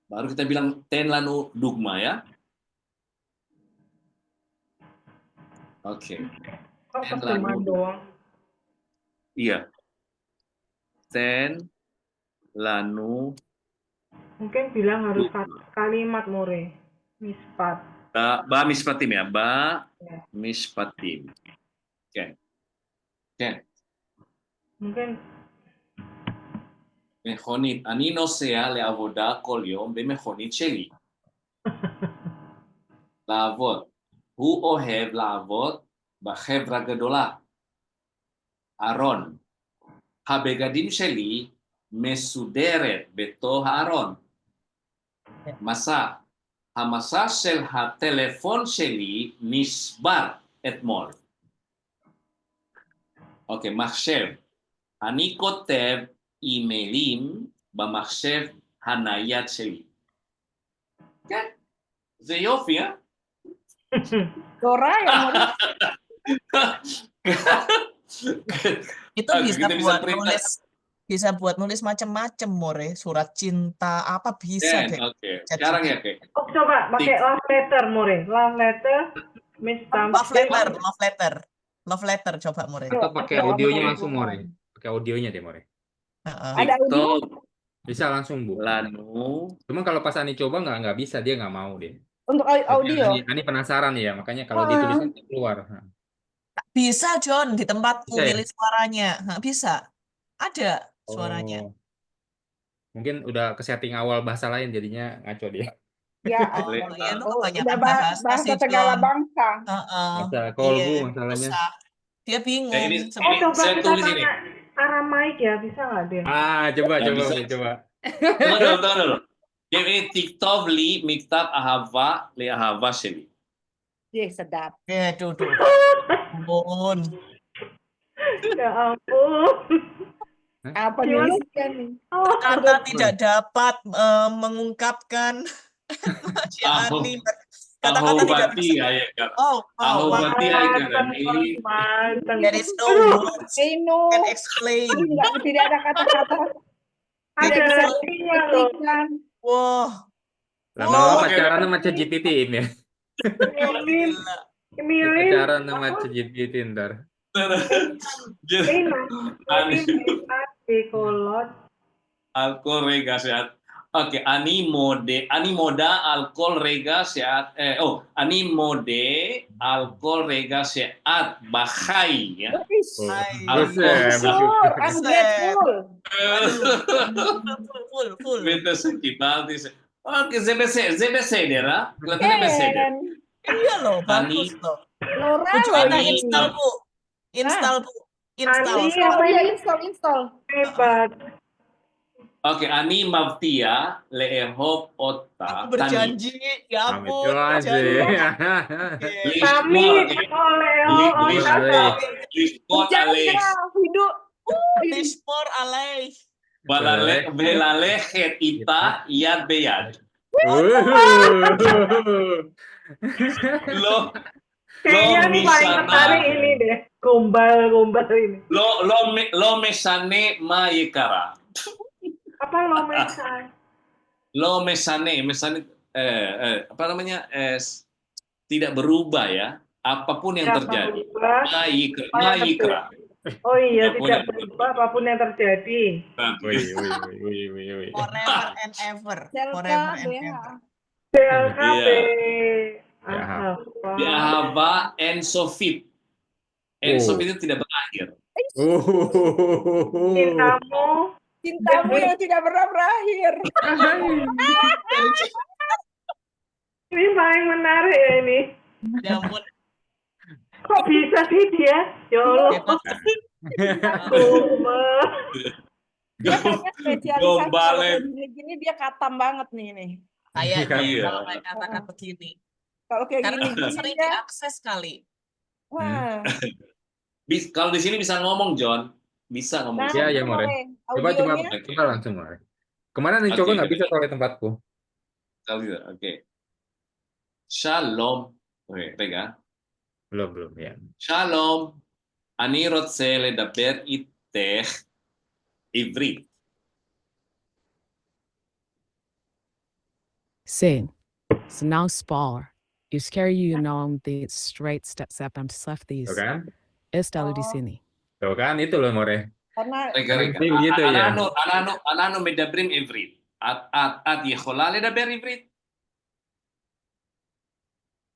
Baru kita bilang ten lanu dugma ya. Oke. Kok Ten terjemahan lanu. doang? Iya. Ten lanu Mungkin bilang harus dugma. kalimat more. Mispat. Ba mispatim ya. Ba Ya. mispatim. Oke. Oke. Mungkin מכונית. אני נוסע לעבודה כל יום במכונית שלי. לעבוד. הוא אוהב לעבוד בחברה גדולה. ארון. הבגדים שלי מסודרת בתוך הארון. מסע. המסע של הטלפון שלי נשבר אתמול. אוקיי, מחשב. אני כותב אימיילים במחשב הנייד שלי. כן, זה יופי, ya. Dora ya murid. Itu Oke, bisa kita bisa buat perintah. nulis macam-macam, More. Surat cinta apa bisa Ken, deh. oke. Chat Sekarang ya, GPT. Kek. oh, coba pakai love letter more. Love letter Miss Love Tamsin. letter, coba, More. Atau pakai Ayo, audionya ayo, langsung, ayo. More. Pakai audionya deh, More. Heeh. Ada audio? TikTok, Bisa langsung, Bu. Lanu, Cuma kalau pas Ani coba nggak bisa, dia nggak mau deh. Untuk Jadi audio? Ani penasaran ya, makanya kalau Heeh. ditulisan nggak keluar. Bisa, John, di tempatku Bisa ya? milih suaranya. Bisa. Ada suaranya. Oh, mungkin udah ke setting awal bahasa lain jadinya ngaco dia. Ya, Oh, Le- ya itu udah kebanyakan bahasa bahasa sih, segala John. bangsa. Heeh. Masa Iya, kolbu masalahnya. susah. Dia bingung. ini Coba saya kita tulis ini. tanya Aramaik ya, bisa nggak deh? Coba, Nggak bisa. coba. Tunggu dulu. Jadi ini TikTok li miktab ahava li ahava sheli. Ih, sedap. Tuh. Ampun. Ya ampun. Apa Gimana? nulisnya nih? Oh, Kata tidak dapat mengungkapkan Ani. Kata-kata tidak Ahobati bisa. ya kan. Oh, Ahobati ya kan. Ini manteng. there is no Aduh, words Eno, can explain. tidak ada kata-kata. ada Tidak bisa artinya loh. dibuktikan. Wah, Lama-lama Oke. pacaran sama ChatGPT ini ya. Milim, gila. milim. Pacaran sama ChatGPT ntar. Jadi Ani Di kolot. alkohol rega sehat. Oke, ani moda alkohol rega sehat. Ani mode alkohol rega sehat bahai ya. Hai. Buset, Betul, I'm grateful. Full. Beta sekitar di. Oke, ZBC dera. Kelihatannya beseder. Ken, Iya loh, Ani. bagus loh. Laura Bu Juana Ani. install, Bu. Install. Ani, Oh apa iya, ini? install. Hebat. Oke, ani mavtia leehop otta. Aku berjanji, ya Amit ampun, aja. berjanji. Kami oleh Lisport Jangan aleh. hidup. Lispor alay. Belale het ita yad beyad. Lo Kayaknya ini paling misana. menarik ini deh. Gombal ini. Lo mesane ma yekara. Apa lo mesan? Lo mesane apa namanya? Tidak berubah ya. Apapun yang Tidak terjadi. berubah. Ma yekra. Oh iya, Tidak tidak punya- berubah apapun yang terjadi. Wih. Forever and ever. Selka, Forever and BH. ever. DLKB. Ya. Di ahava ensofit. Ensofit itu tidak berakhir. Cintamu. Cintamu yang tidak pernah berakhir. Ini paling menarik ya ini. Ya ampun, Kok bisa sih dia? Ya Allah. hebat. Aku Dia kayaknya spesialisasi kalau Gombalen. kayak gini dia katam banget nih. Kayaknya Iya. kalau saya katakan begini. Kalau kayak Karena gini sering dia, diakses kali. wah. Kalau di sini bisa ngomong, John. Bisa ngomong. Nah, Iya, sini. ya, More. Coba audionya coba langsung, More. Kemana nih coba Oke, nggak bisa soalnya tempatku. Oke. Shalom. Oke, רגע. Belum ya. שלום, אני רוצה לדבר איתך עברית. Sid, so now spar. You scare you know the straight steps up and stuff Tuh these. kan? Estalo di Oh. sini. Tuh kan itu loh, More. karena רגע. Nanti gitu ya. אנחנו מדברים עברית. את יכולה לדבר עברית?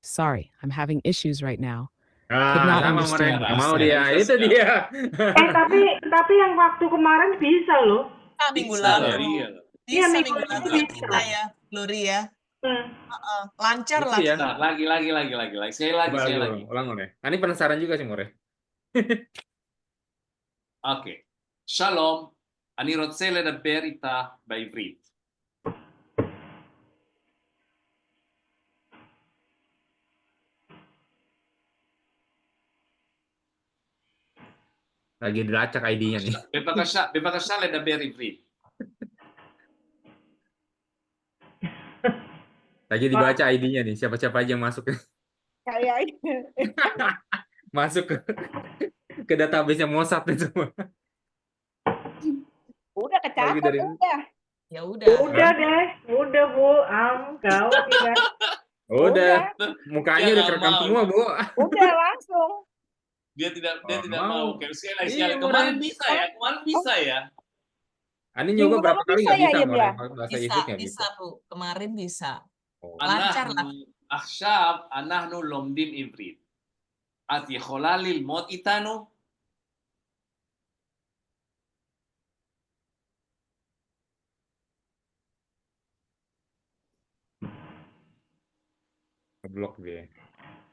Sorry, I'm having issues right now. Ah, not sama More. understand what Nggak you mau said. dia. Itu dia. Tapi yang waktu kemarin bisa loh. Minggu Bisa lalu. loh, iya. Iya, Bisa minggu minggu lalu lalu bisa. kita ya, Glory ya. Hmm. Lancar Itu lah. ya. Nah, lagi. Sekali lagi. Ulang, More. Ini penasaran juga sih, More. אוקיי. שלום, אני רוצה לדבר איתה בעברית. Lagi dilacak ID-nya nih. בבקשה לדבר עברית. Lagi dibaca ID-nya nih. Siapa-siapa aja yang masuk kayaknya masuk ke database-nya Mossad nih semua. udah Lagi kecatat dari udah. Ya udah. Udah deh, udah Bu, gawat ya. udah. Mukanya Dia udah nggak kerekam mau. semua, Bu. Udah langsung. Dia tidak Oh, mau. mau. Oke, sekali. Iya, Kemarin More. bisa ya. Ani nyoba Minggu berapa lalu kali bisa nggak ya, bisa, Im, More. ya? Bahasa Bisa, Inggris nggak bisa. Bu. Kemarin bisa. Oh. lancar lah. עכשיו אנחנו לומדים עברית. את יכולה ללמוד איתנו? Ngeblok dia.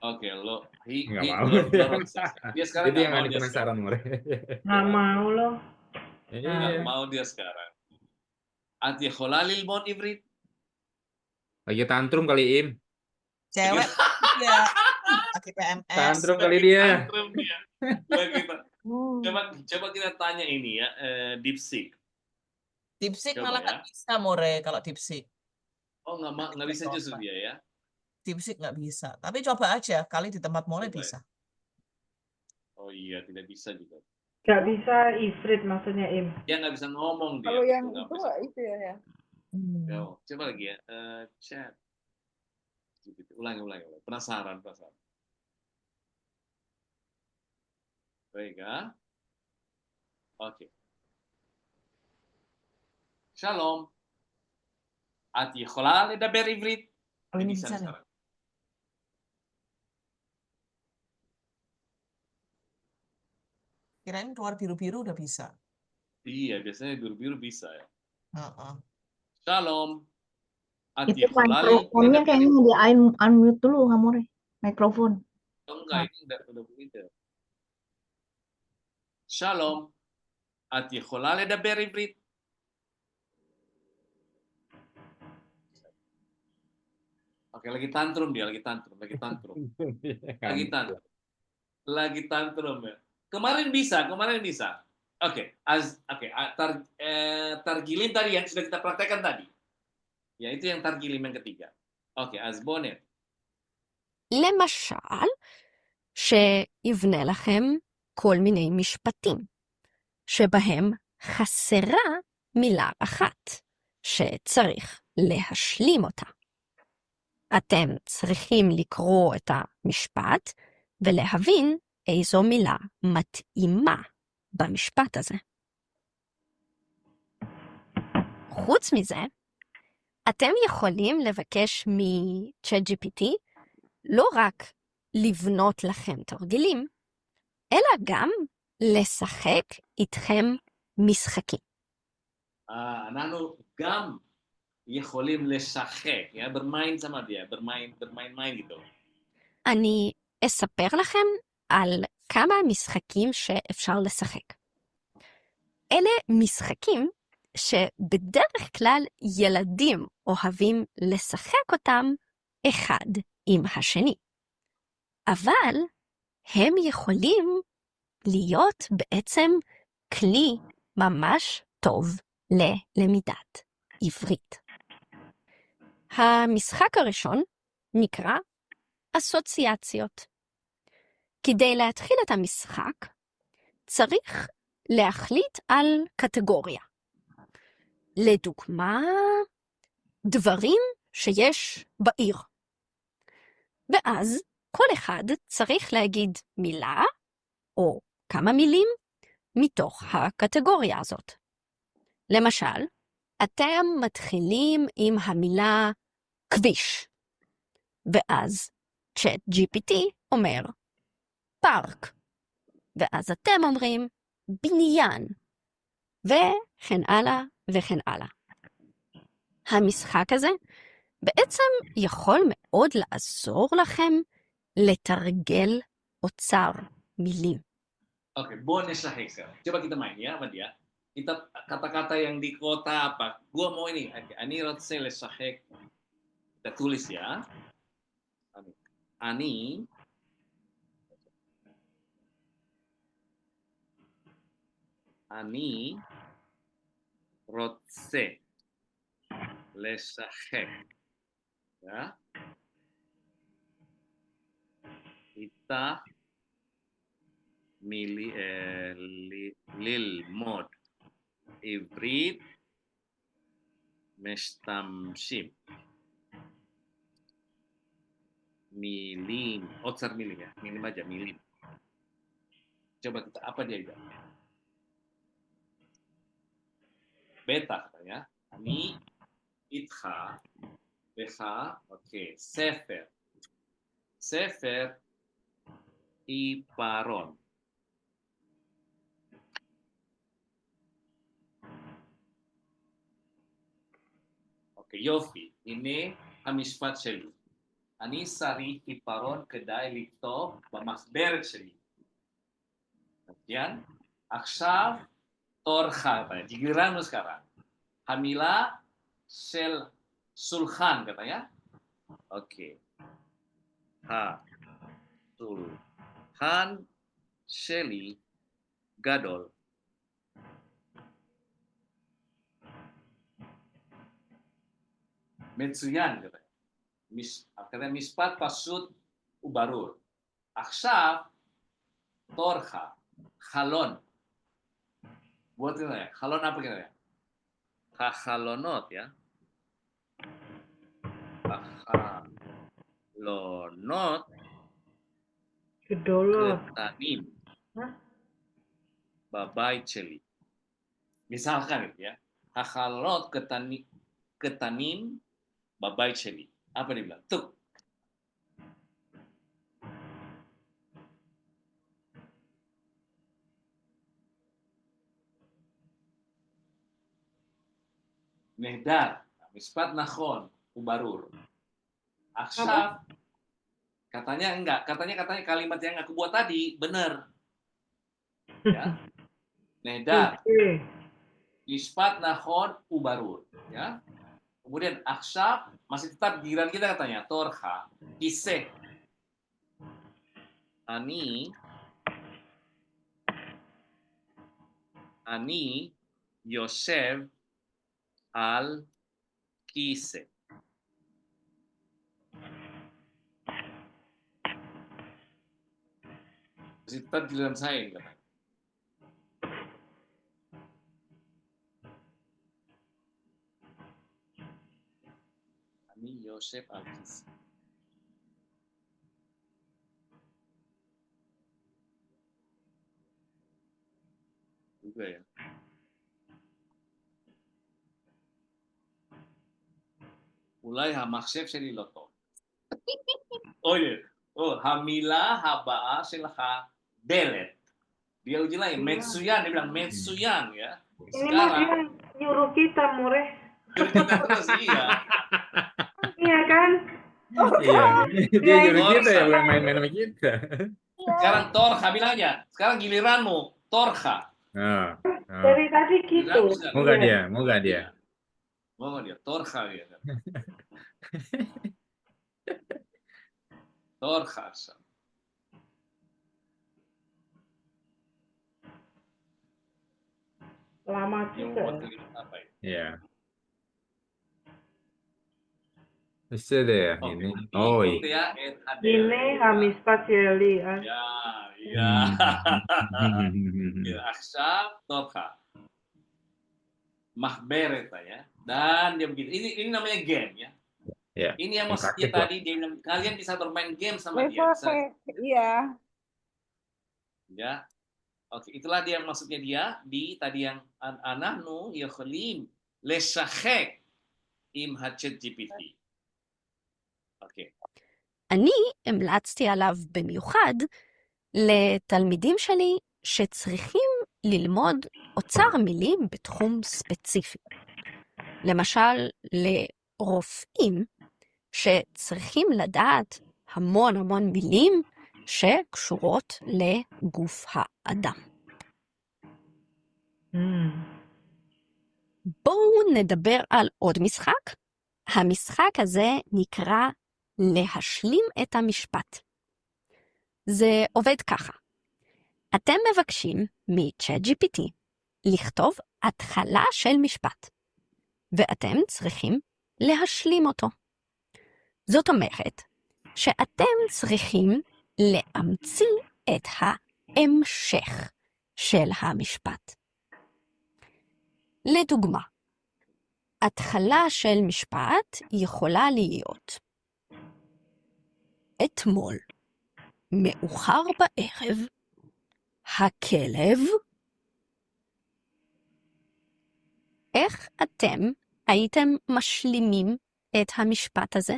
Oke, lo Nggak mau. dia sekarang Itu nggak yang mau Ani dia penasaran, sekarang. More. Nggak mau loh. Nggak Iya. mau dia sekarang. את יכולה ללמוד עברית? Lagi tantrum kali, Im. Cewek ya. Pakai PMS. Tantrum kali dia. Tantrum dia. Coba kita tanya ini ya, DeepSeek. Dipsik Coba malah ya. nggak bisa, More, kalau dipsik. Oh, nggak bisa justru dia ya. Dipsik nggak bisa. Tapi coba aja, kali di tempat More Coba ya. bisa. Oh iya, tidak bisa juga. Nggak bisa ifrit maksudnya Im. Dia nggak bisa ngomong dia. Kalau yang Nggak itu bisa. itu ya. Coba lagi ya, chat. Ulangi. Penasaran. Baik ya. Oke. Shalom. את יכולה לדבר עברית? Oh, ini bisa bisa nih. sekarang. Kirain keluar biru-biru udah bisa. Iya, biasanya biru-biru bisa ya. Heeh. Shalom. את Itu יכולה mikrofonnya לדבר kayaknya di unmute dulu, nggak mau deh. Mikrofon. Oh, enggak, ini udah begitu. Shalom. את יכולה לדבר עברית? Oke, lagi tantrum dia, lagi tantrum. Lagi tantrum ya. Kemarin bisa. Oke, targilim tadi yang sudah kita praktekkan tadi. Ya, itu yang targilim yang ketiga. Oke, אז בואו נראה. למשל, שיבנה לכם כל מיני משפטים, שבהם חסרה מילה אחת, שצריך להשלים אותה. אתם צריכים לקרוא את המשפט ולהבין איזו מילה מתאימה במשפט הזה. חוץ מזה, אתם יכולים לבקש מ-ChatGPT לא רק לבנות לכם תרגילים, אלא גם לשחק איתכם משחקים. אנחנו גם יכולים לשחק, ya, bermain sama dia, bermain gitu. אני אספר לכם על כמה משחקים שאפשר לשחק. אלה משחקים שבדרך כלל ילדים אוהבים לשחק אותם אחד עם השני. אבל הם יכולים להיות בעצם כלי ממש טוב ללמידת עברית. המשחק הראשון נקרא אסוציאציות. כדי להתחיל את המשחק, צריך להחליט על קטגוריה. לדוגמה, דברים שיש בעיר. ואז כל אחד צריך להגיד מילה או כמה מילים מתוך הקטגוריה הזאת. למשל, אתם מתחילים עם המילה כביש, ואז ChatGPT אומר פארק, ואז אתם אומרים בניין, וכן הלאה וכן הלאה. המשחק הזה בעצם יכול מאוד לעזור לכם לתרגל אוצר מילים. Oke, boleh sahih sekarang. Coba kita main ya sama dia. Kita kata-kata yang di kota apa? Gua mau ini. Ani רוצה לשחק. Kita tulis ya. אני רוצה לשחק. Ya. Kita ללמוד עברית משתמשים milim, otsar milim ya, milim aja, milim. Coba kita, apa dia bilang? Beta katanya, ani, itha, beha, oke, sefer. Sefer, iparon. Oke, Yofi, ini המשפט שלי. אני צריך עיפרון כדי לכתוב במחברת שלי. kemudian, עכשיו תורך, giliranmu sekarang. המילה של סולחן, katanya. Oke. הסולחן שלי גדול. מצוין, katanya. Katanya mispat pasut ubarur. עכשיו, תורך, חלון. buat kita ya, חלון apa kita ya? החלונות, ya. החלונות קטנים בבית שלי. misalkan ya, החלונות קטנים בבית שלי. Apa dia bilang? Tuh. Nehdar, mispat nakhon, ubarur. Akshaf, katanya enggak, katanya kalimat yang aku buat tadi benar. Ya. Nehdar, mispat nakhon, ubarur. Ya. Kemudian akshaf masih tetap giliran kita katanya torha kiseh ani Yosef al kiseh. Masih tetap giliran saya katanya. Yosef Al-Kisi. Juga ya. Mulai hamaksef seliloto. Oh iya. Oh, hamila habaa silha belet. Dia uji lagi metsuyan, dia bilang metsuyan ya. Sekarang ini dia nyuruh kita, Mureh. Nyuruh kita terus iya. Iya kan? Iya, dia nyuruh kita ya, bukan main-main sama kita. Sekarang Torha bilang aja. Sekarang giliranmu, Torha. Oh, Dari tadi gitu. Tidak mau nggak Iya. dia? Mau nggak dia? Mau dia torha dia. Torha. Lama Yang juga membuat ya. kalimat apa ya? Iya. Bisa deh ya Oke, ini. ini Oh, iya. kotea et Ini hadere. Hamispat Yeli. Ya, ya. Ya, aksab torha. Mahberet ya. Dan dia begitu. Ini namanya game ya. Ya, Ini yang maksudnya interaktif lah. tadi dia bilang kalian bisa bermain game sama dia. Level Bisa, iya. ya. Oke, itulah dia maksudnya dia di tadi yang anahnu יכולים לשחק עם הצ'אט GPT. אוקיי. אני המלצתי עליו במיוחד לתלמידים שלי שצריכים ללמוד אוצר מילים בתחום ספציפי. למשל, לרופאים שצריכים לדעת המון מילים שקשורות לגוף האדם. בואו נדבר על עוד משחק. המשחק הזה נקרא להשלים את המשפט. זה עובד ככה. אתם מבקשים מ-ChatGPT לכתוב התחלה של משפט, ואתם צריכים להשלים אותו. זאת אומרת שאתם צריכים להמציא את ההמשך של המשפט. לדוגמה, התחלה של משפט יכולה להיות אתמול, מאוחר בערב, הכלב. איך אתם הייתם משלימים את המשפט הזה?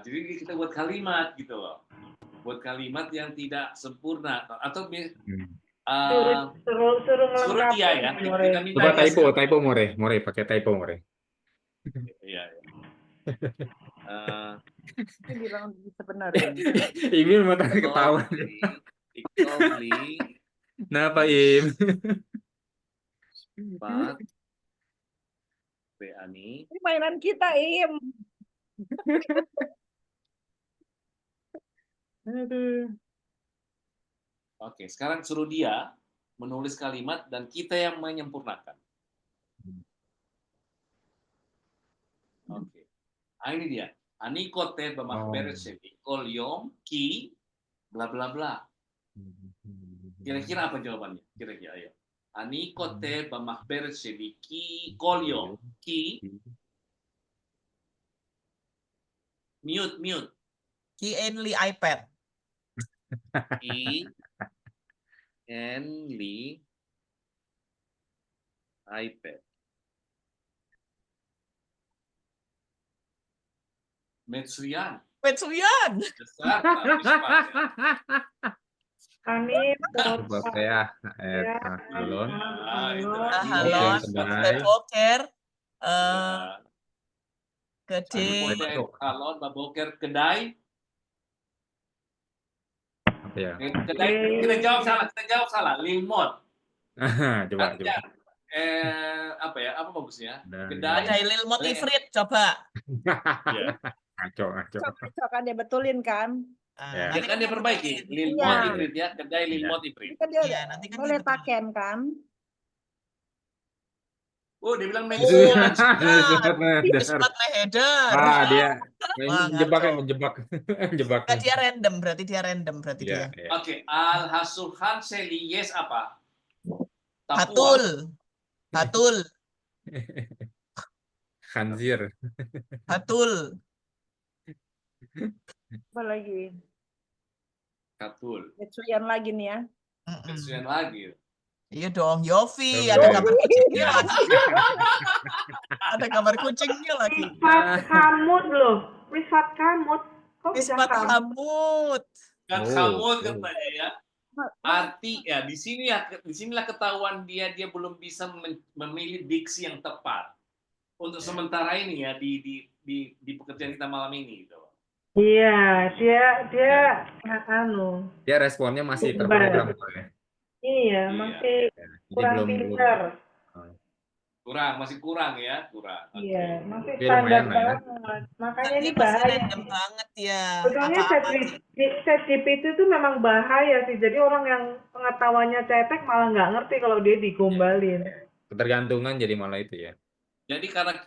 Jadi kita buat kalimat gitu loh. Buat kalimat yang tidak sempurna atau suruh dia ya. Kita minta Coba dia typo More pakai typo More. Iya. Ini bilang sebenarnya. Imin mau ketawa. Ikobli. Kenapa Im? Empat. Ani. Ini mainan kita, Im. Oke, sekarang suruh dia menulis kalimat dan kita yang menyempurnakan. Oke. Ini dia. Ani kote b'machberet sheli kol yom ki bla bla bla. Kira-kira apa jawabannya? Kira-kira ayo. Ani kote b'machberet sheli ki kol yom ki mute. Ki Enli iPad. Ki Enli iPad. Metsuyan. Besar Ani Coba ya. Halo. Halo, Baboker. Gede. Halo, Baboker kedai. Apa ya? Kedai. Kita jawab salah. Lilmod. Coba. Apa ya? Apa bagusnya? Kedai Lilmod Ifrit, coba. Ya. Ngaco. Kan dia betulin kan? Ya. Ya kan dia perbaiki. Lilmod Ifrit ya. Kedai Lilmod Ifrit. Kan dia Iya, nanti kan boleh dia pakai kan? Oh, dia bilang Misbat Metsuyan. Leheder. Dia Wah, menjebak. Enggak, dia random berarti dia. Oke, al-hasulhan seli yes apa? Hatul. Khanzir. Hatul. Apa lagi? Katul. Metsuyan lagi nih ya. Metsuyan lagi. Iya dong, Yofi, Coba. ada gambar kucingnya lagi. Ada gambar kucingnya lagi. Misfat Kamut loh. Misfat Kamut. Kok bisa Misbat Kamut? Hamut. Kan Oh. Hamud katanya ya. Arti ya disinilah ketahuan dia belum bisa memilih diksi yang tepat. Untuk sementara ini ya di pekerjaan kita malam ini gitu. Iya, dia Dia responnya masih terprogram. Iya, Iya. masih Jadi kurang belum pintar. Masih kurang ya, kurang. Oke. Iya, masih Tapi standar lumayan lah ya. banget. Makanya Dia ini masih bahaya. random banget ya. Sebetulnya Apa-apa aja. ChatGPT itu memang bahaya sih. Jadi orang yang pengetahuannya cetek malah nggak ngerti kalau dia digombalin. Ketergantungan jadi malah itu ya. Jadi karena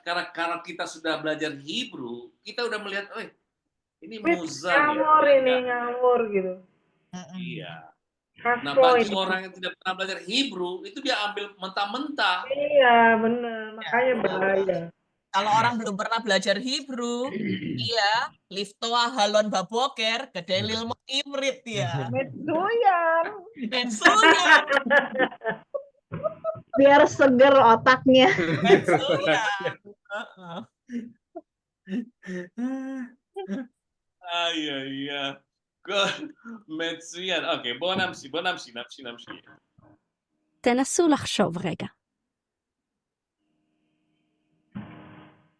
kita sudah belajar Hebrew, kita udah melihat, ini Wih, muzan ya. ngawur ini, Enggak. ngawur gitu. Iya. Nah, Kaspo bagi ini. orang yang tidak pernah belajar Hebrew, itu dia ambil mentah-mentah. Iya, bener. Makanya bahaya. Kalau orang belum pernah belajar Hebrew, iya, liftoa halon baboker, gede lilmu imrit ya. Metsuyan. Mensuya, Biar seger otaknya. mensuya. Heeh. Iya. Good. מצוין. אוקיי, בואו נמשיך. תנסו לחשוב רגע.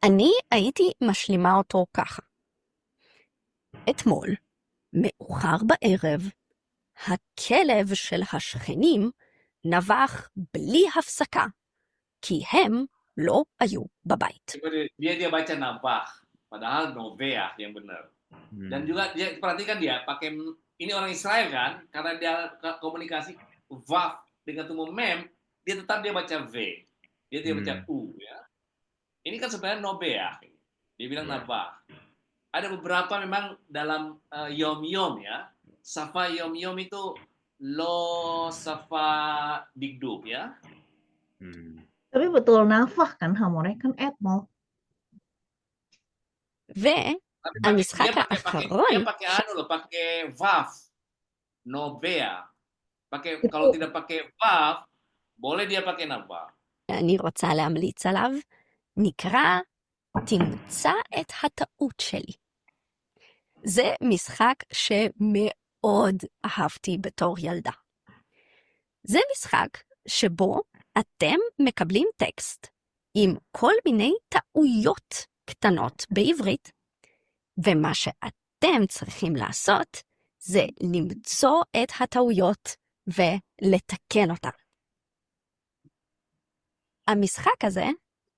אני הייתי משלימה אותו ככה. אתמול, מאוחר בערב, הכלב של השכנים נבח בלי הפסקה, כי הם לא היו בבית. Dia baca nabah, padahal noveah yang benar. Dan juga dia perhatikan dia pakai ini orang Israel kan, karena dia komunikasi vav dengan tubuh mem, dia tetap dia baca v, dia tidak baca u ya. Ini kan sebenarnya nobeah, dia bilang nabah. Ada beberapa memang dalam yom ya, safa yom itu lo safa digduk ya. Tapi betul nafah kan Hamore kan etmol. והמשחק dia האחרון, pakai vav, nobeah. Kalau tidak pakai vav, boleh dia pakai nabah. אני רוצה להמליץ עליו, נקרא תמצא את הטעות שלי. זה משחק שמאוד אהבתי בתור ילדה. זה משחק שבו אתם מקבלים טקסט עם כל מיני טעויות קטנות בעברית, ומה שאתם צריכים לעשות זה למצוא את הטעויות ולתקן אותן. המשחק הזה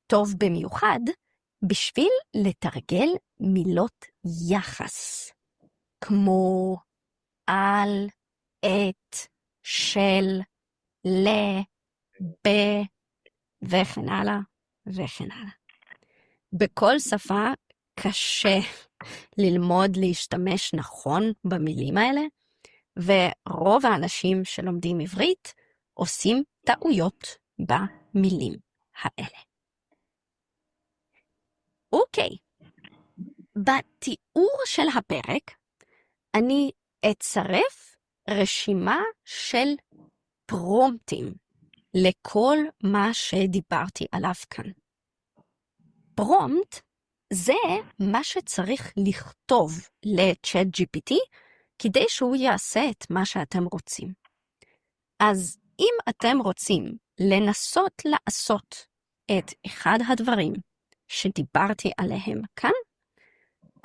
טוב במיוחד בשביל לתרגל מילות יחס, כמו על, את, של, ל, ב, וכן הלאה וכן הלאה. בכל שפה קשה ללמוד להשתמש נכון במילים האלה, ורוב האנשים שלומדים עברית עושים טעויות במילים האלה. אוקיי, בתיאור של הפרק אני אצרף רשימה של פרומפטים לכל מה שדיברתי עליו כאן. פרומפט זה מה שצריך לכתוב לצ'אט GPT כדי שהוא יעשה את מה שאתם רוצים. אז אם אתם רוצים לנסות לעשות את אחד הדברים שדיברתי עליהם כאן,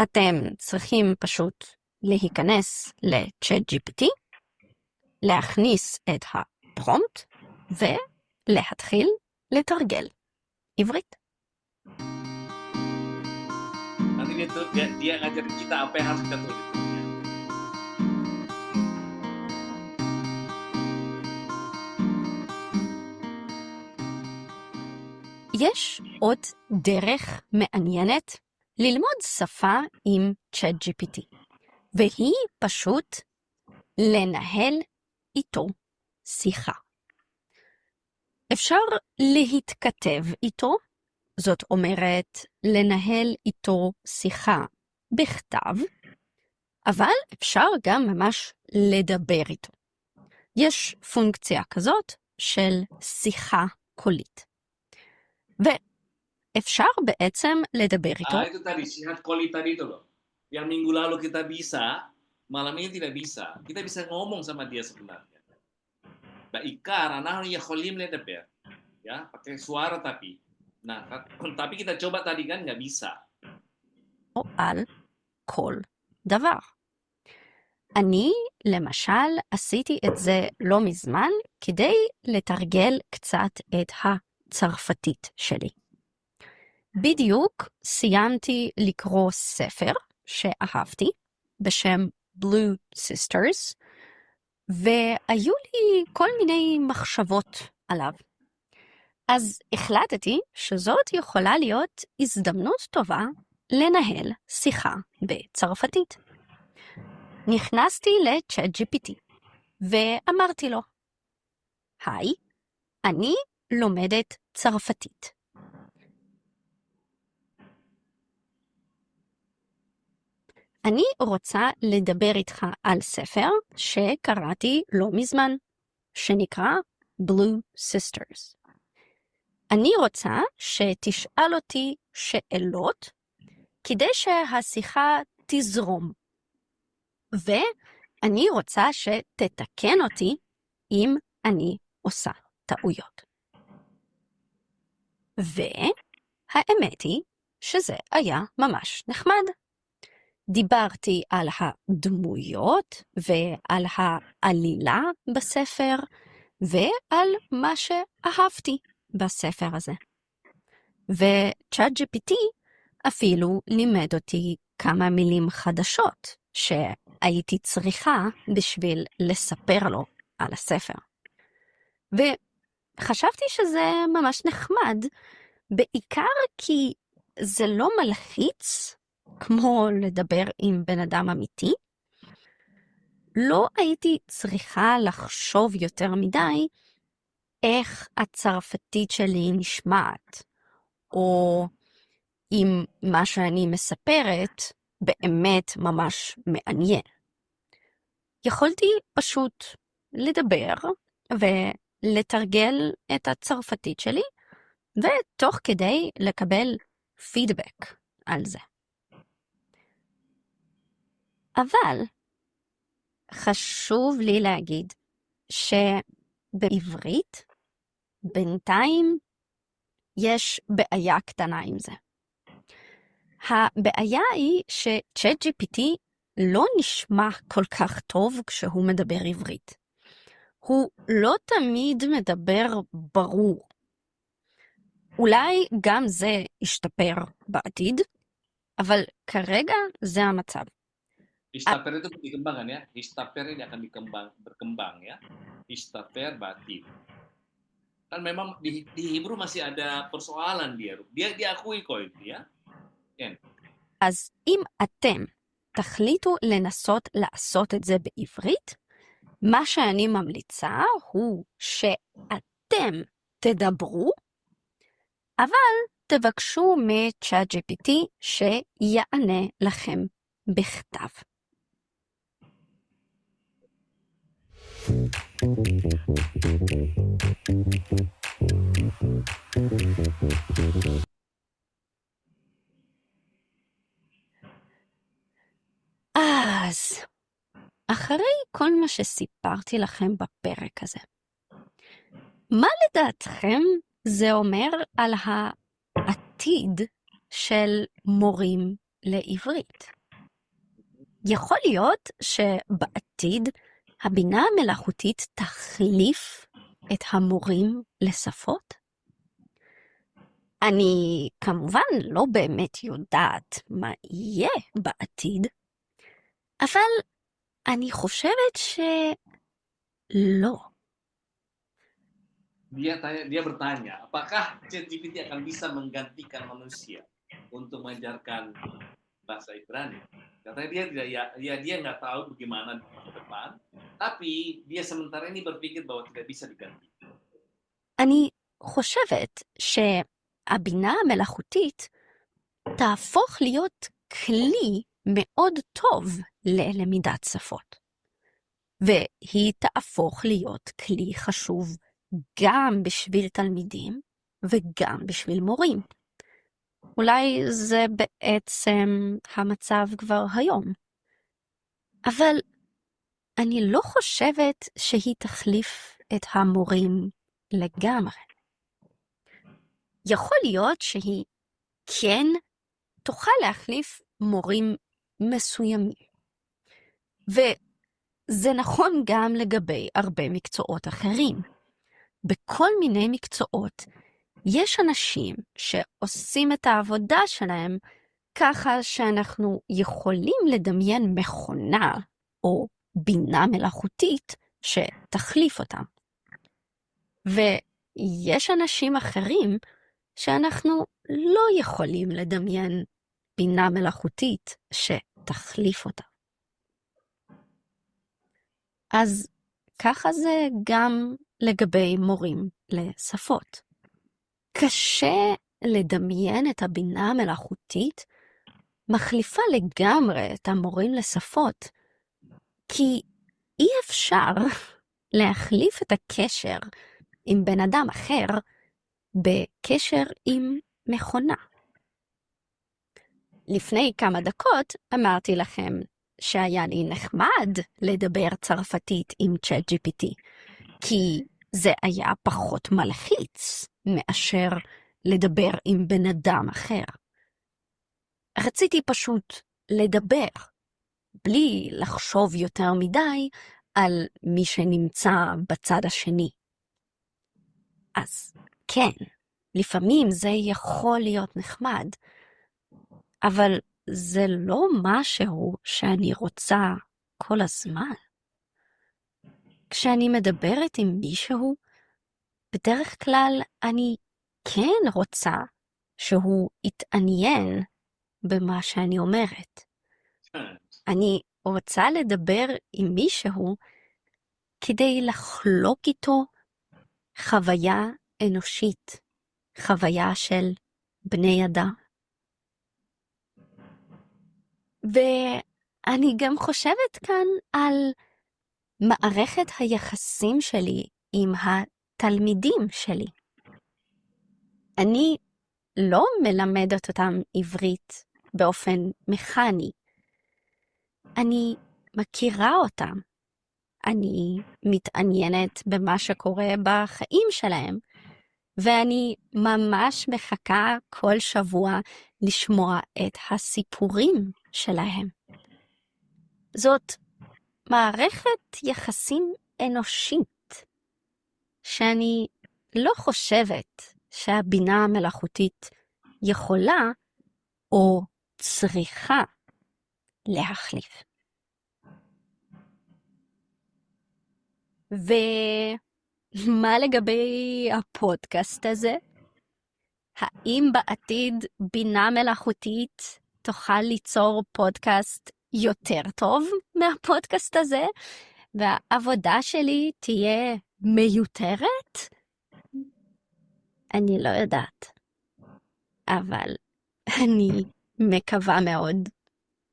אתם צריכים פשוט להיכנס לצ'אט GPT, להכניס את הפרומפט ולהתחיל לתרגל עברית. Nanti dia ngajarin kita apa yang harus kita tulis. יש עוד דרך מעניינת ללמוד שפה עם צ'אט GPT, והיא פשוט לנהל איתו שיחה. אפשר להתכתב איתו, זאת אומרת לנהל איתו שיחה בכתב, אבל אפשר גם ממש לדבר איתו. יש פונקציה כזאת של שיחה קולית. ואפשר בעצם לדבר איתו. Itu tadi, sihat koli tadi itu loh. Yang minggu lalu kita bisa, malam ini tidak bisa. Kita bisa ngomong sama dia sebenarnya. Ba'ikar, anahnu yakholim ledaber. Ya, pakai suara tapi. Nah, tapi kita coba tadi kan nggak bisa. או על כל דבר. אני, למשל, עשיתי את זה לא מזמן כדי לתרגל קצת את הצרפתית שלי. בדיוק סיימתי לקרוא ספר שאהבתי בשם Blue Sisters, והיו לי כל מיני מחשבות עליו. אז החלטתי שזאת יכולה להיות הזדמנות טובה לנהל שיחה בצרפתית. נכנסתי ל-ChatGPT ואמרתי לו, היי, אני לומדת צרפתית. אני רוצה לדבר איתך על ספר שקראתי לא מזמן, שנקרא Blue Sisters. אני רוצה שתשאל אותי שאלות כדי שהשיחה תזרום. ואני רוצה שתתקן אותי אם אני עושה טעויות. והאמת היא שזה היה ממש נחמד. דיברתי על הדמויות ועל העלילה בספר ועל מה שאהבתי בספר הזה. ו-ChatGPT אפילו לימד אותי כמה מילים חדשות שהייתי צריכה בשביל לספר לו על הספר. וחשבתי שזה ממש נחמד, בעיקר כי זה לא מלחיץ כמו לדבר עם בן אדם אמיתי. לא הייתי צריכה לחשוב יותר מדי איך הצרפתית שלי נשמעת, או אם מה שאני מספרת באמת ממש מעניין. יכולתי פשוט לדבר ולתרגל את הצרפתית שלי, ותוך כדי לקבל פידבק על זה. אבל חשוב לי להגיד שבעברית בינתיים יש בעיה קטנה עם זה. הבעיה היא ש-ChatGPT לא נשמע כל כך טוב כשהוא מדבר עברית. הוא לא תמיד מדבר ברור. אולי גם זה ישתפר בעתיד, אבל כרגע זה המצב. Istaper itu dikembangkan ya. Istaper ini akan berkembang ya. Istaper batin. Kan memang di Hebrew masih ada persoalan dia. Dia diakui kok itu ya. כן. אז אם אתם תחליטו לנסות לעשות את זה בעברית, מה שאני ממליצה הוא שאתם תדברו, אבל תבקשו מ-ChatGPT שיענה לכם בכתב. אז, אחרי כל מה שסיפרתי לכם בפרק הזה, מה לדעתכם זה אומר על העתיד של מורים לעברית? יכול להיות שבעתיד הבינה המלאכותית תחליף את המורים לשפות? אני כמובן לא באמת יודעת מה יהיה בעתיד, אבל אני חושבת שלא. Dia bertanya, apakah ChatGPT akan bisa menggantikan manusia untuk mengajarkan bahasa Ibrani? Katanya dia nggak tahu bagaimana di depan, tapi dia sementara ini berpikir bahwa tidak bisa diganti. אני חושבת שהבינה המלאכותית תהפוך להיות כלי מאוד טוב ללמידת שפות. והיא תהפוך להיות כלי חשוב גם בשביל תלמידים וגם בשביל מורים. אולי זה בעצם המצב כבר היום. אבל אני לא חושבת שהיא תחליף את המורים לגמרי. יכול להיות שהיא כן תוכל להחליף מורים מסוימים. זה נכון גם לגבי הרבה מקצועות אחרים. בכל מיני מקצועות יש אנשים שעושים את העבודה שלהם ככה שאנחנו יכולים לדמיין מכונה או בינה מלאכותית שתחליף אותם. ויש אנשים אחרים שאנחנו לא יכולים לדמיין בינה מלאכותית שתחליף אותם. אז ככה זה גם לגבי מורים לשפות. קשה לדמיין את הבינה המלאכותית מחליפה לגמרי את המורים לשפות, כי אי אפשר להחליף את הקשר עם בן אדם אחר בקשר עם מכונה. לפני כמה דקות אמרתי לכם שהיה לי נחמד לדבר צרפתית עם ChatGPT, כי זה היה פחות מלחיץ מאשר לדבר עם בן אדם אחר. רציתי פשוט לדבר, בלי לחשוב יותר מדי על מי שנמצא בצד השני. אז כן, לפעמים זה יכול להיות נחמד, אבל זה לא משהו שאני רוצה כל הזמן. כשאני מדברת עם מישהו, בדרך כלל אני כן רוצה שהוא יתעניין במה שאני אומרת. אני רוצה לדבר עם מישהו כדי לחלוק איתו חוויה אנושית, חוויה של בני אדם. ואני גם חושבת כאן על מערכת היחסים שלי עם התלמידים שלי. אני לא מלמדת אותם עברית באופן מכני. אני מכירה אותם. אני מתעניינת במה שקורה בחיים שלהם, ואני ממש מחכה כל שבוע לשמוע את הסיפורים שלהם. זאת מערכת יחסים אנושית, שאני לא חושבת שהבינה המלאכותית יכולה או צריכה להחליף. ומה לגבי הפודקאסט הזה? האם בעתיד בינה מלאכותית תוכל ליצור פודקאסט יותר טוב מהפודקאסט הזה, והעבודה שלי תהיה מיותרת? אני לא יודעת. אבל אני מקווה מאוד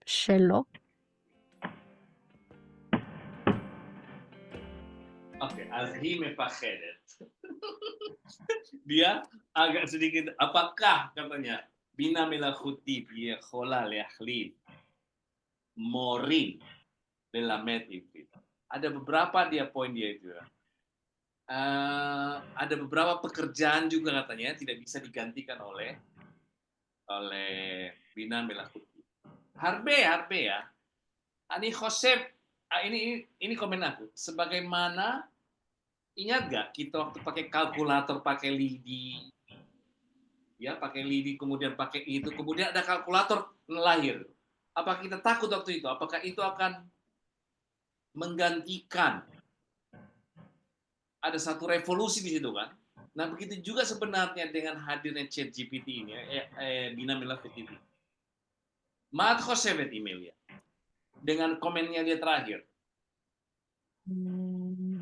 שלא. Oke, אז היא mepakhedet. Dia agak sedikit, apakah katanya bina melakuti יכולה להחליף morin lelamet עברית? Ada beberapa poin dia itu. Ada beberapa pekerjaan juga katanya tidak bisa digantikan oleh bina melakuti. Harbe ya. Ani khosef. Ini komen aku. Sebagaimana, ingat gak kita waktu pakai kalkulator, pakai lidi, ya pakai lidi, kemudian pakai itu, kemudian ada kalkulator lahir. Apa kita takut waktu itu? Apakah itu akan menggantikan? Ada satu revolusi di situ kan? Nah begitu juga sebenarnya dengan hadirnya ChatGPT ini, Bina Melakuti ini. Maat khosebet email ya. Dengan komennya dia terakhir.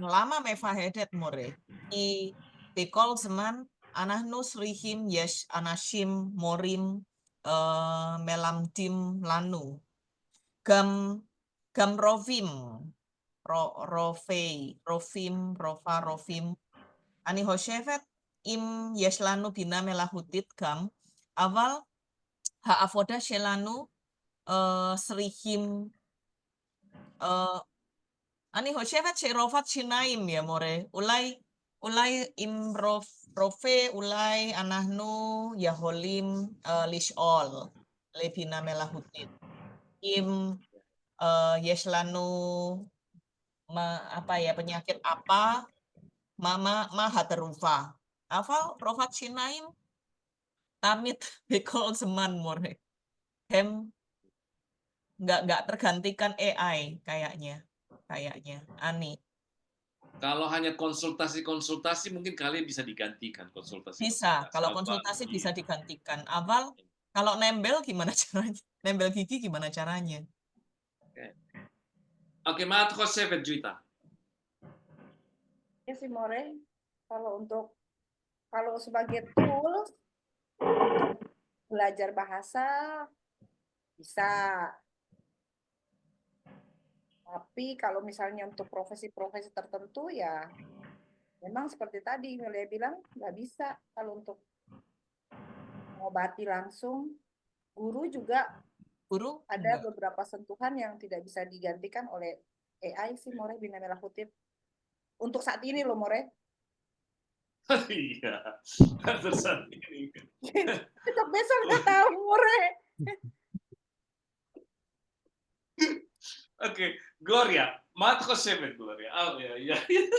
למה מפחדת מורה? כי בכל זמן אנחנו צריכים, יש אנשים, מורים מלמדים לנו. גם רופאים. אני חושבת אם יש לנו בינה מלאכותית גם, אבל העבודה שלנו צריכים אני חושבת שרופאת שיניים, יא מורה, אולי עם רופא, אולי אנחנו יכולים לשאול לבינה מלאכותית. אם יש לנו penyakit apa, ma hatarufa. Hafal Rofat Shinaim tamit bekol seman more. Hem nggak tergantikan AI kayaknya. Ani. Kalau hanya konsultasi mungkin kalian bisa digantikan konsultasi. Bisa, kalau konsultasi bisa digantikan. Awal, kalau nempel gimana caranya? Nempel gigi gimana caranya? Oke, Maat Khosefet Juita. Ya sih More, kalau sebagai tools untuk belajar bahasa bisa. Tapi kalau misalnya untuk profesi-profesi tertentu ya memang seperti tadi Melia bilang nggak bisa kalau untuk mengobati langsung. Guru juga ada beberapa sentuhan yang tidak bisa digantikan oleh AI sih More Bina Merah Kutip. Untuk saat ini loh More. Iya, untuk saat ini. Kita besok nggak tahu More. Oke, Gloria, Maat Khosefet Gloria. Oh ya.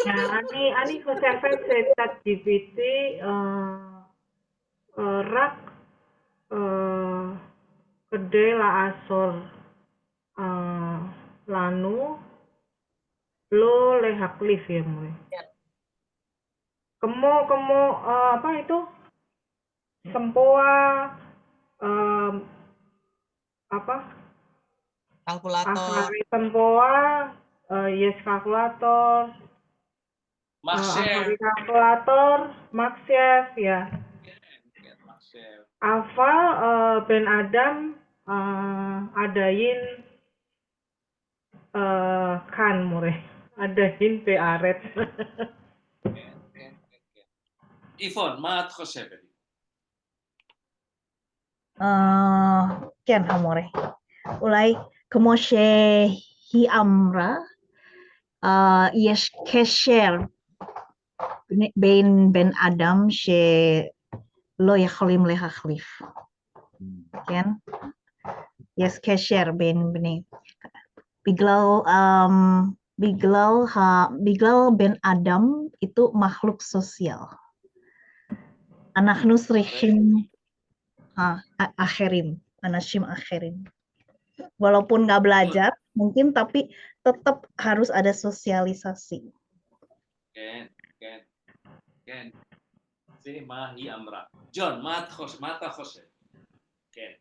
Nah, ani Khosefet ChatGPT rak kedai la asor lanu lo lehaklif ya mulai. Kemo apa itu? Sempoa apa? Kalkulator. Akari sempoa yes kalkulator. Akari kalkulator, Maxchef ya. Alfa Ben Adam adain kan mure. Adain Be Aret. Ivon, Maat Khosefet. Ken Hamore. Ulai kemoshe hi amra yes kesher ben Adam she lo yakhlim lehakhlif. Ken yes kesher ben bene. Biglau Ben Adam itu makhluk sosial. Anak nusrihim akhirin, anashim akhirin. Walaupun nggak belajar, mungkin tapi tetap harus ada sosialisasi. Ken. Mahi Amra. John, Mata Khosefet. Ken.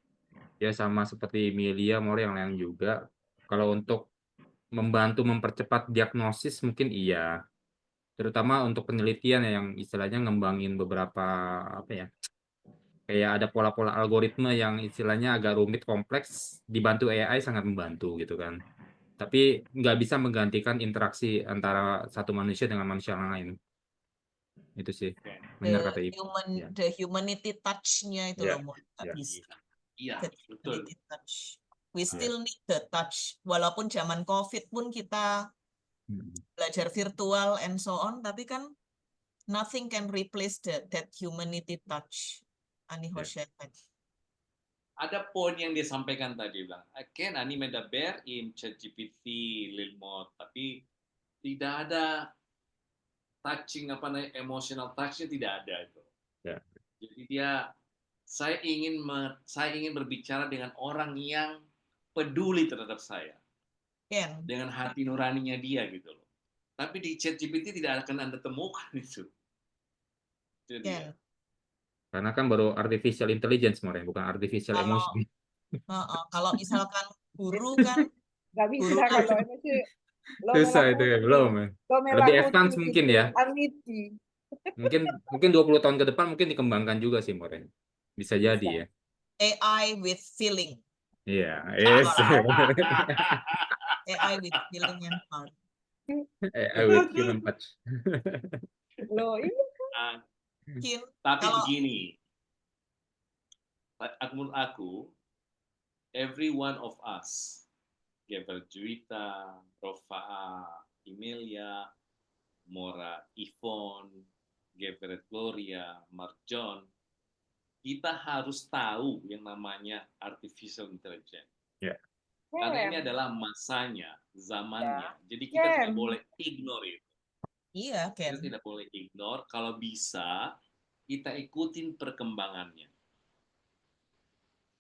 Ya sama seperti Melia, More yang lain juga. Kalau untuk membantu mempercepat diagnosis mungkin iya. Terutama untuk penelitian yang istilahnya ngembangin beberapa kayak ada pola-pola algoritma yang istilahnya agak rumit kompleks, dibantu AI sangat membantu gitu kan. Tapi nggak bisa menggantikan interaksi antara satu manusia dengan manusia lain. Itu sih. Benar kata Ibu. The humanity touch-nya itu loh, nggak bisa. Iya, betul. Touch. We still need the touch. Walaupun zaman COVID pun kita belajar virtual and so on, tapi kan nothing can replace that humanity touch. Ani Khosefet. Ada poin yang dia sampaikan tadi bilang, Ken ani medaber im ChatGPT lilmod, tapi tidak ada touching emotional touchnya tidak ada itu. Ya. Jadi saya ingin berbicara dengan orang yang peduli terhadap saya. Ken. Dengan hati nuraninya dia gitu loh. Tapi di ChatGPT tidak akan Anda temukan itu. Ken. Karena kan baru artificial intelligence, More, bukan artificial emotion. Kalau misalkan guru kan nggak bisa kalau ini sih susah itu ya, belum ya. Lebih advance mungkin ya. Mungkin 20 tahun ke depan mungkin dikembangkan juga sih, More. Bisa jadi ya. AI with feeling. Iya, yes. AI with feeling and heart. AI with human touch. Loh, iya. Tapi begini, menurut aku, every one of us, Gabriel Juita, Rofa, Emilia, Mora, Ivon, Gabriel Gloria, Marjon, kita harus tahu yang namanya artificial intelligence. Yeah. Karena ini Ken, adalah masanya, zamannya. Jadi kita tidak Ken. boleh ignore itu. Iya, Kita Ken. tidak boleh ignore. Kalau bisa, kita ikutin perkembangannya.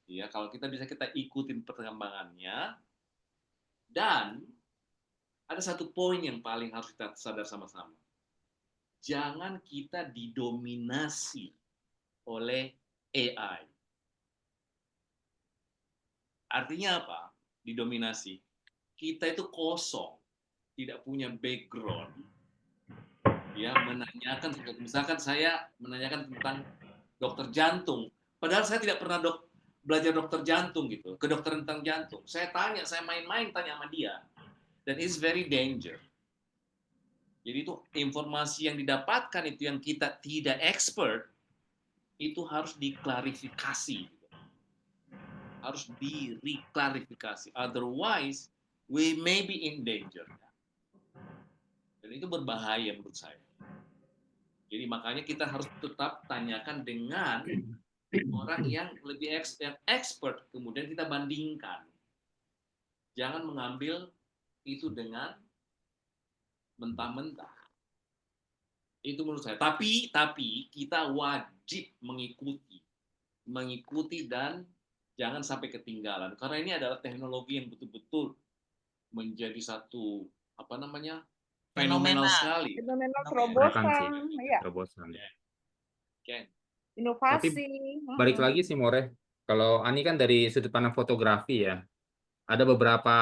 Ya, kalau kita bisa kita ikutin perkembangannya. Dan ada satu poin yang paling harus kita sadar sama-sama. Jangan kita didominasi oleh AI. Artinya apa? Didominasi. Kita itu kosong, tidak punya background. Ya, menanyakan, misalkan saya menanyakan tentang dokter jantung, padahal saya tidak pernah belajar dokter jantung gitu, kedokteran tentang jantung. Saya main-main tanya sama dia, dan it's very danger. Jadi itu informasi yang didapatkan itu yang kita tidak expert, itu harus diklarifikasi. Harus diklarifikasi. Otherwise, we may be in danger. Dan itu berbahaya menurut saya. Jadi makanya kita harus tetap tanyakan dengan orang yang lebih expert, kemudian kita bandingkan. Jangan mengambil itu dengan mentah-mentah. Itu menurut saya. Tapi kita wajib mengikuti dan jangan sampai ketinggalan. Karena ini adalah teknologi yang betul-betul menjadi satu fenomenal sekali. Fenomena Terobosan sih. terobosan, ya, Terobosan. Ken. inovasi. Balik lagi sih More, kalau Ani kan dari sudut pandang fotografi ya, ada beberapa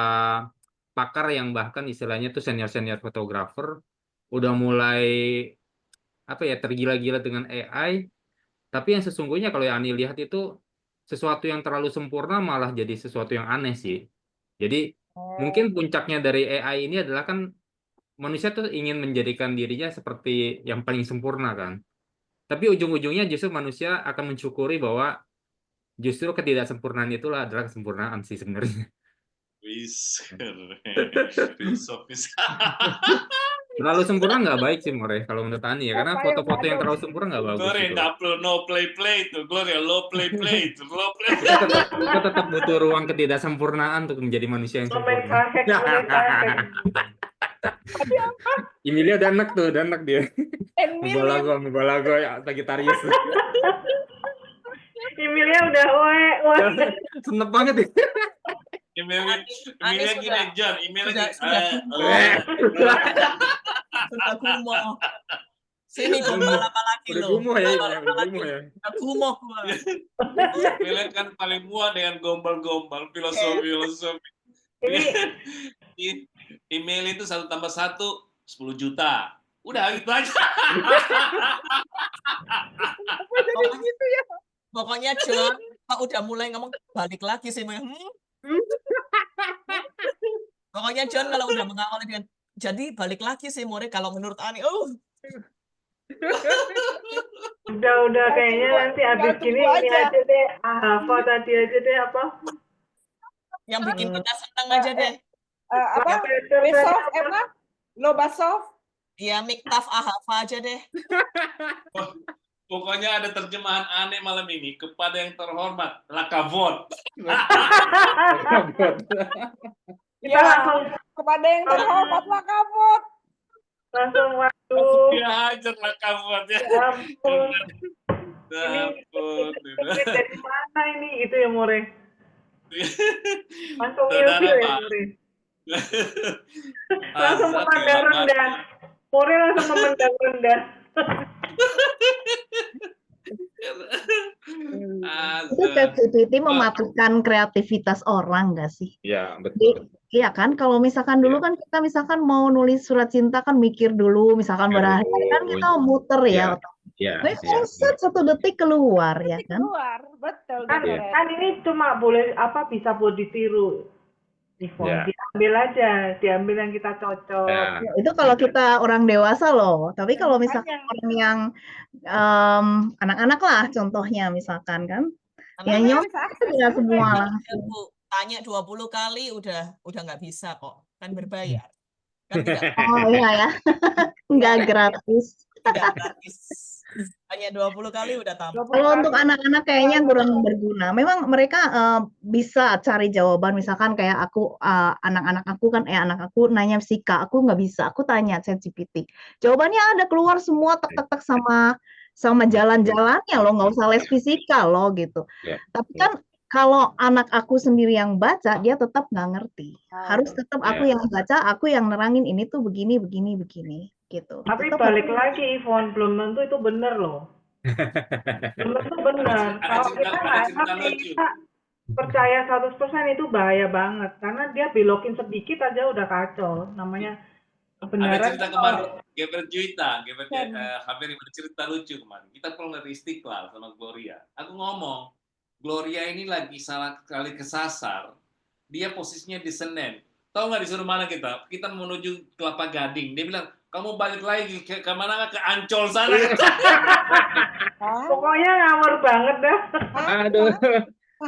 pakar yang bahkan istilahnya tuh senior fotografer udah mulai tergila-gila dengan AI, tapi yang sesungguhnya kalau yang Ani lihat itu sesuatu yang terlalu sempurna malah jadi sesuatu yang aneh sih. Jadi mungkin puncaknya dari AI ini adalah kan manusia tuh ingin menjadikan dirinya seperti yang paling sempurna kan. Tapi ujung-ujungnya justru manusia akan mensyukuri bahwa justru ketidaksempurnaan itulah adalah kesempurnaan sih sebenarnya. Wis, keren. Filosofis. Terlalu sempurna nggak baik sih More kalau menurut Ani ya, karena foto-foto yang terlalu sempurna nggak bagus Gloria, gitu. no play itu. Gloria, low play itu. Low play. Kita tetap butuh ruang ketidaksempurnaan untuk menjadi manusia yang sempurna. Emilia udah anak dia. Membalago ya, Sagittarius. Emailnya udah Senep banget ya. Emailnya gini, John. Emailnya Sudah gumoh. Sini gombal apa lagi Udah lo? gumoh ya, udah gumoh ya. Udah gumoh gua. Emailnya kan paling muat dengan gombal-gombal, filosofi. Email itu 1 tambah 1, 10 juta. Udah gitu aja. Pokoknya John, Pak udah mulai ngomong balik lagi sih. Pokoknya John kalau udah mengawali dengan jadi balik lagi sih More kalau menurut Ani. Udah kayaknya nanti abis gini ini aja deh, Ahava tadi aja deh apa? Yang bikin kita senang aja deh. Besok, Lobasov. Ya, Miktaf Ahava aja deh. Pokoknya ada terjemahan aneh malam ini. Kepada yang terhormat, Lakavot. Ya, kepada yang terhormat Lakavot. Langsung waktu. Dia hajar Lakavot ya. Ampun. Dari mana ini itu ya More? Langsung ilfil ya More. Langsung memandang rendah. More langsung memandang rendah. Itu ChatGPT mematikan kreativitas orang nggak sih? Iya, betul. Iya kan, kalau misalkan dulu kan kita misalkan mau nulis surat cinta kan mikir dulu, misalkan berhari-hari kan kita muter ya. Satu detik keluar ya kan? Keluar, betul. Kan ini cuma boleh bisa buat ditiru. Diambil aja, diambil yang kita cocok. Ya, itu kalau kita orang dewasa loh. Tapi kalau misalkan orang yang anak-anak lah contohnya misalkan kan, ya nggak semua langsung. Tanya 20 kali udah nggak bisa kok, kan berbayar. Kan tidak. Oh iya ya, nggak gratis. Tidak gratis. Hanya 20 kali udah tamat. 20 Kalau untuk kali. anak-anak kayaknya kurang berguna. Memang mereka bisa cari jawaban. Misalkan kayak aku, anak-anak aku kan, anak aku nanya fisika, aku nggak bisa. Aku tanya ChatGPT. Jawabannya ada keluar semua tek tek tek sama jalan-jalannya loh. Nggak usah les fisika loh gitu. Ya, Tapi ya. kan kalau anak aku sendiri yang baca, dia tetap nggak ngerti. Harus tetap aku Ya. yang baca, aku yang nerangin ini tuh begini, begini, begini gitu. Tapi Tetap balik harus. lagi Ivon, belum tentu itu bener loh. Belum tentu bener. Kalau kita nggak cerita ngerti, lucu. kita percaya 100% itu bahaya banget. Karena dia belokin sedikit aja udah kacau. Namanya Ada kebenaran cerita tuh kemarin, kalau- Geber Juwita, hampir ada cerita lucu kemarin. Kita pulang dari Istiqlal sama Gloria. Aku ngomong, Gloria ini lagi salah kali kesasar. Dia posisinya di Senen. Tahu nggak disuruh mana kita? Kita menuju Kelapa Gading. Dia bilang, kamu balik lagi ke mana? Ke Ancol sana. Pokoknya ngawur banget dah. Aduh,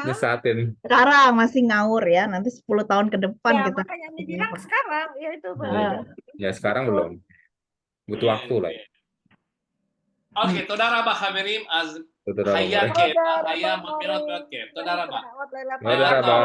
nyesatin. Sekarang masih ngawur ya, nanti 10 tahun ke depan Ya, kita. makanya ini bilang sekarang, ya itu Iya. Ya sekarang belum. Butuh waktu lah. Oke, תודה רבה חברים. אז Tודה raba. היה כיף, היה מאוד מאוד כיף. תודה רבה. Tודה raba.